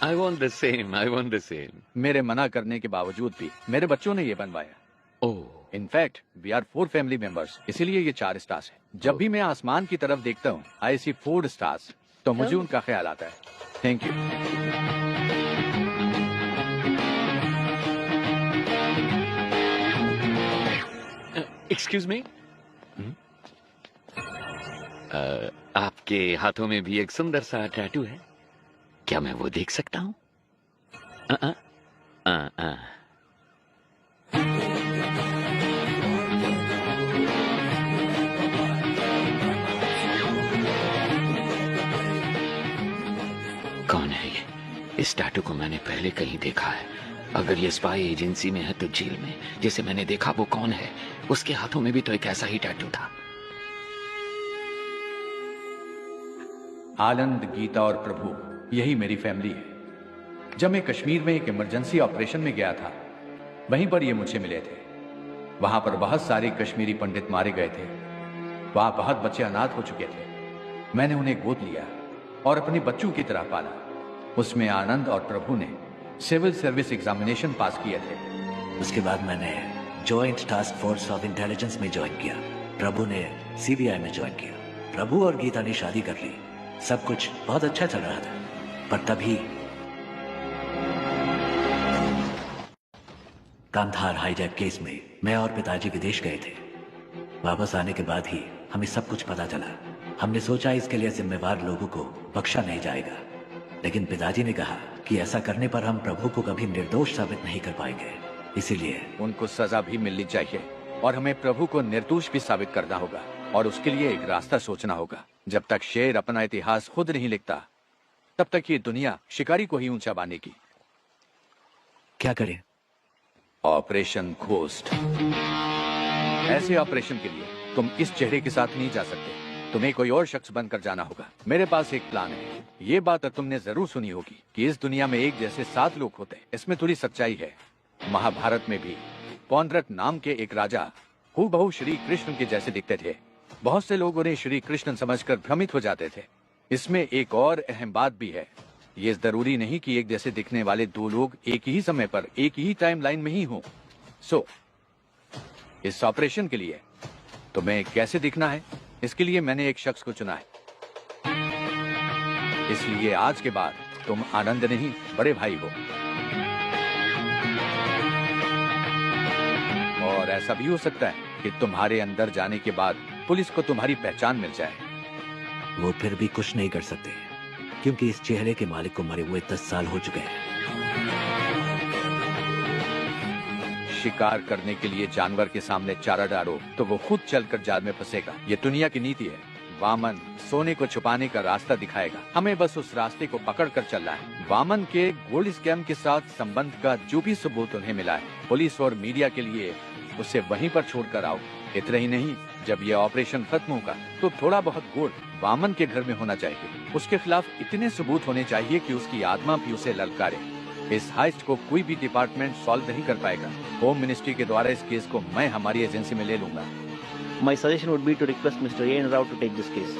S15: I want the same, I want the same.
S18: मेरे मना करने के बावजूद भी मेरे बच्चों ने ये बनवाया।
S15: Oh,
S18: in fact we are 4 family members, इसीलिए ये 4 स्टार्स है। जब भी मैं आसमान की तरफ देखता हूँ आई सी 4 स्टार्स, तो मुझे उनका ख्याल आता है। Thank you.
S15: एक्सक्यूज मी, आपके हाथों में भी एक सुंदर सा टैटू है, क्या मैं वो देख सकता हूँ? कौन है ये? इस टैटू को मैंने पहले कहीं देखा है। अगर ये स्पाई एजेंसी में है तो जेल में जिसे मैंने देखा वो कौन है? उसके हाथों में भी तो एक ऐसा ही टैटू था।
S18: आनंद, गीता और प्रभु, यही मेरी फैमिली है। जब मैं कश्मीर में एक इमरजेंसी ऑपरेशन में गया था, वहीं पर ये मुझे मिले थे। वहां पर बहुत सारे कश्मीरी पंडित मारे गए थे। वहां बहुत बच्चे अनाथ हो चुके थे। मैंने उन्हें गोद लिया और अपने बच्चों की तरह पाला। उसमें आनंद और प्रभु ने सिविल सर्विस एग्जामिनेशन पास किए थे।
S13: उसके बाद मैंने joint task force of intelligence में ज्वाइन किया। प्रभु ने सीबीआई में ज्वाइन किया। प्रभु और गीता ने शादी कर ली। सब कुछ बहुत अच्छा चल रहा था, पर तभी कांधार हाईजैक केस में मैं और पिताजी विदेश गए थे। वापस आने के बाद ही हमें सब कुछ पता चला। हमने सोचा इसके लिए जिम्मेवार लोगों को बख्शा नहीं जाएगा, लेकिन पिताजी ने कहा कि ऐसा करने पर हम प्रभु को कभी निर्दोष साबित नहीं कर पाएंगे। इसीलिए
S18: उनको सजा भी मिलनी चाहिए और हमें प्रभु को निर्दोष भी साबित करना होगा, और उसके लिए एक रास्ता सोचना होगा। जब तक शेर अपना इतिहास खुद नहीं लिखता, तब तक ये दुनिया शिकारी को ही ऊंचा बांधेगी।
S13: क्या करें?
S18: Operation ghost. ऐसे ऑपरेशन के लिए तुम इस चेहरे के साथ नहीं जा सकते, तुम्हें कोई और शख्स बनकर जाना होगा। मेरे पास एक प्लान है। ये बात तुमने जरूर सुनी होगी कि इस दुनिया में एक जैसे 7 लोग होते हैं। इसमें थोड़ी सच्चाई है। महाभारत में भी पौंड्रक नाम के एक राजा हूबहू श्री कृष्ण के जैसे दिखते थे। बहुत से लोग उन्हें श्री कृष्ण समझकर भ्रमित हो जाते थे। इसमें एक और अहम बात भी है। ये जरूरी नहीं कि एक जैसे दिखने वाले 2 लोग एक ही समय पर एक ही टाइमलाइन में ही हों। इस ऑपरेशन के लिए तुम्हें कैसे दिखना है, इसके लिए मैंने एक शख्स को चुना है। इसलिए आज के बाद तुम आनंद नहीं, बड़े भाई हो। और ऐसा भी हो सकता है कि तुम्हारे अंदर जाने के बाद पुलिस को तुम्हारी पहचान मिल जाए।
S13: वो फिर भी कुछ नहीं कर सकते, क्योंकि इस चेहरे के मालिक को मरे हुए 10 साल हो चुके हैं।
S18: शिकार करने के लिए जानवर के सामने चारा डालो तो वो खुद चलकर जाल में फंसेगा। ये दुनिया की नीति है। वामन सोने को छुपाने का रास्ता दिखाएगा, हमें बस उस रास्ते को पकड़ कर चलना है। वामन के गोल्ड स्कैम के साथ संबंध का जो भी सबूत उन्हें मिला है, पुलिस और मीडिया के लिए उसे वहीं पर छोड़कर आओ। इतना ही नहीं, जब ये ऑपरेशन खत्म होगा तो थोड़ा बहुत गोल्ड वामन के घर में होना चाहिए। उसके खिलाफ इतने सबूत होने चाहिए कि उसकी आत्मा भी उसे ललकारे। इस हाइस्ट को कोई भी डिपार्टमेंट सॉल्व नहीं कर पाएगा। होम मिनिस्ट्री के द्वारा इस केस को मैं हमारी एजेंसी में ले लूंगा।
S21: My suggestion would be to request Mr. A. Rao to take this case.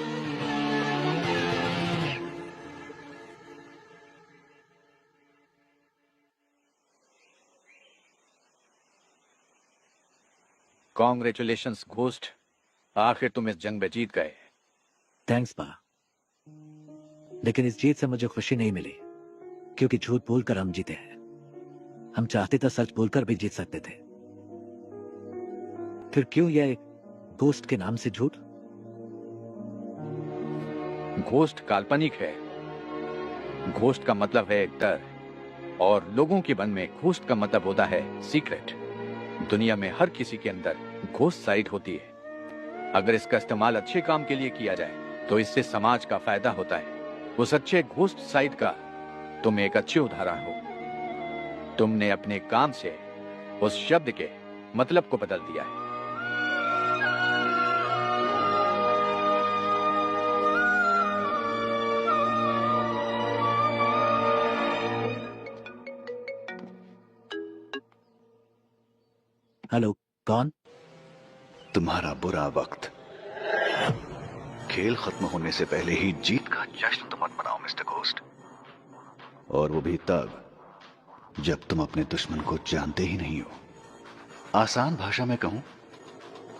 S18: Congratulations, ghost. आखिर तुम इस जंग में जीत गए।
S13: थैंक्स पा, लेकिन इस जीत से मुझे खुशी नहीं मिली, क्योंकि झूठ बोलकर हम जीते हैं। हम चाहते तो सच बोलकर भी जीत सकते थे, फिर क्यों यह घोस्ट के नाम से झूठ?
S18: घोस्ट काल्पनिक है। घोस्ट का मतलब है डर, और लोगों के मन में घोस्ट का मतलब होता है सीक्रेट। दुनिया में हर किसी के अंदर घोस्ट साइड होती है। अगर इसका इस्तेमाल अच्छे काम के लिए किया जाए तो इससे समाज का फायदा होता है। उस अच्छे घोस्ट साइड का तुम एक अच्छे उदाहरण हो। तुमने अपने काम से उस शब्द के मतलब को बदल दिया है।
S13: हेलो, कौन?
S16: तुम्हारा बुरा वक्त। खेल खत्म होने से पहले ही जीत का जश्न तुम मत मनाओ मिस्टर घोस्ट, और वो भी तब जब तुम अपने दुश्मन को जानते ही नहीं हो। आसान भाषा में कहूं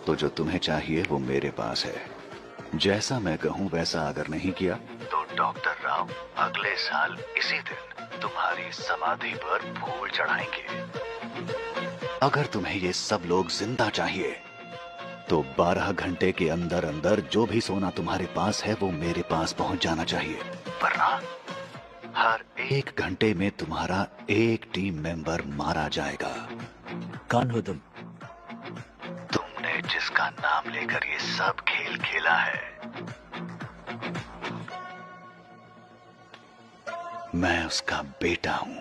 S16: तो जो तुम्हें चाहिए वो मेरे पास है। जैसा मैं कहूं वैसा अगर नहीं किया तो डॉक्टर राव अगले साल इसी दिन तुम्हारी समाधि पर फूल चढ़ाएंगे। अगर तुम्हें ये सब लोग जिंदा चाहिए तो 12 घंटे के अंदर अंदर जो भी सोना तुम्हारे पास है वो मेरे पास पहुंच जाना चाहिए, वरना हर 1 घंटे में तुम्हारा एक टीम मेंबर मारा जाएगा।
S13: कौन हो तुम?
S16: तुमने जिसका नाम लेकर ये सब खेल खेला है, मैं उसका बेटा हूं।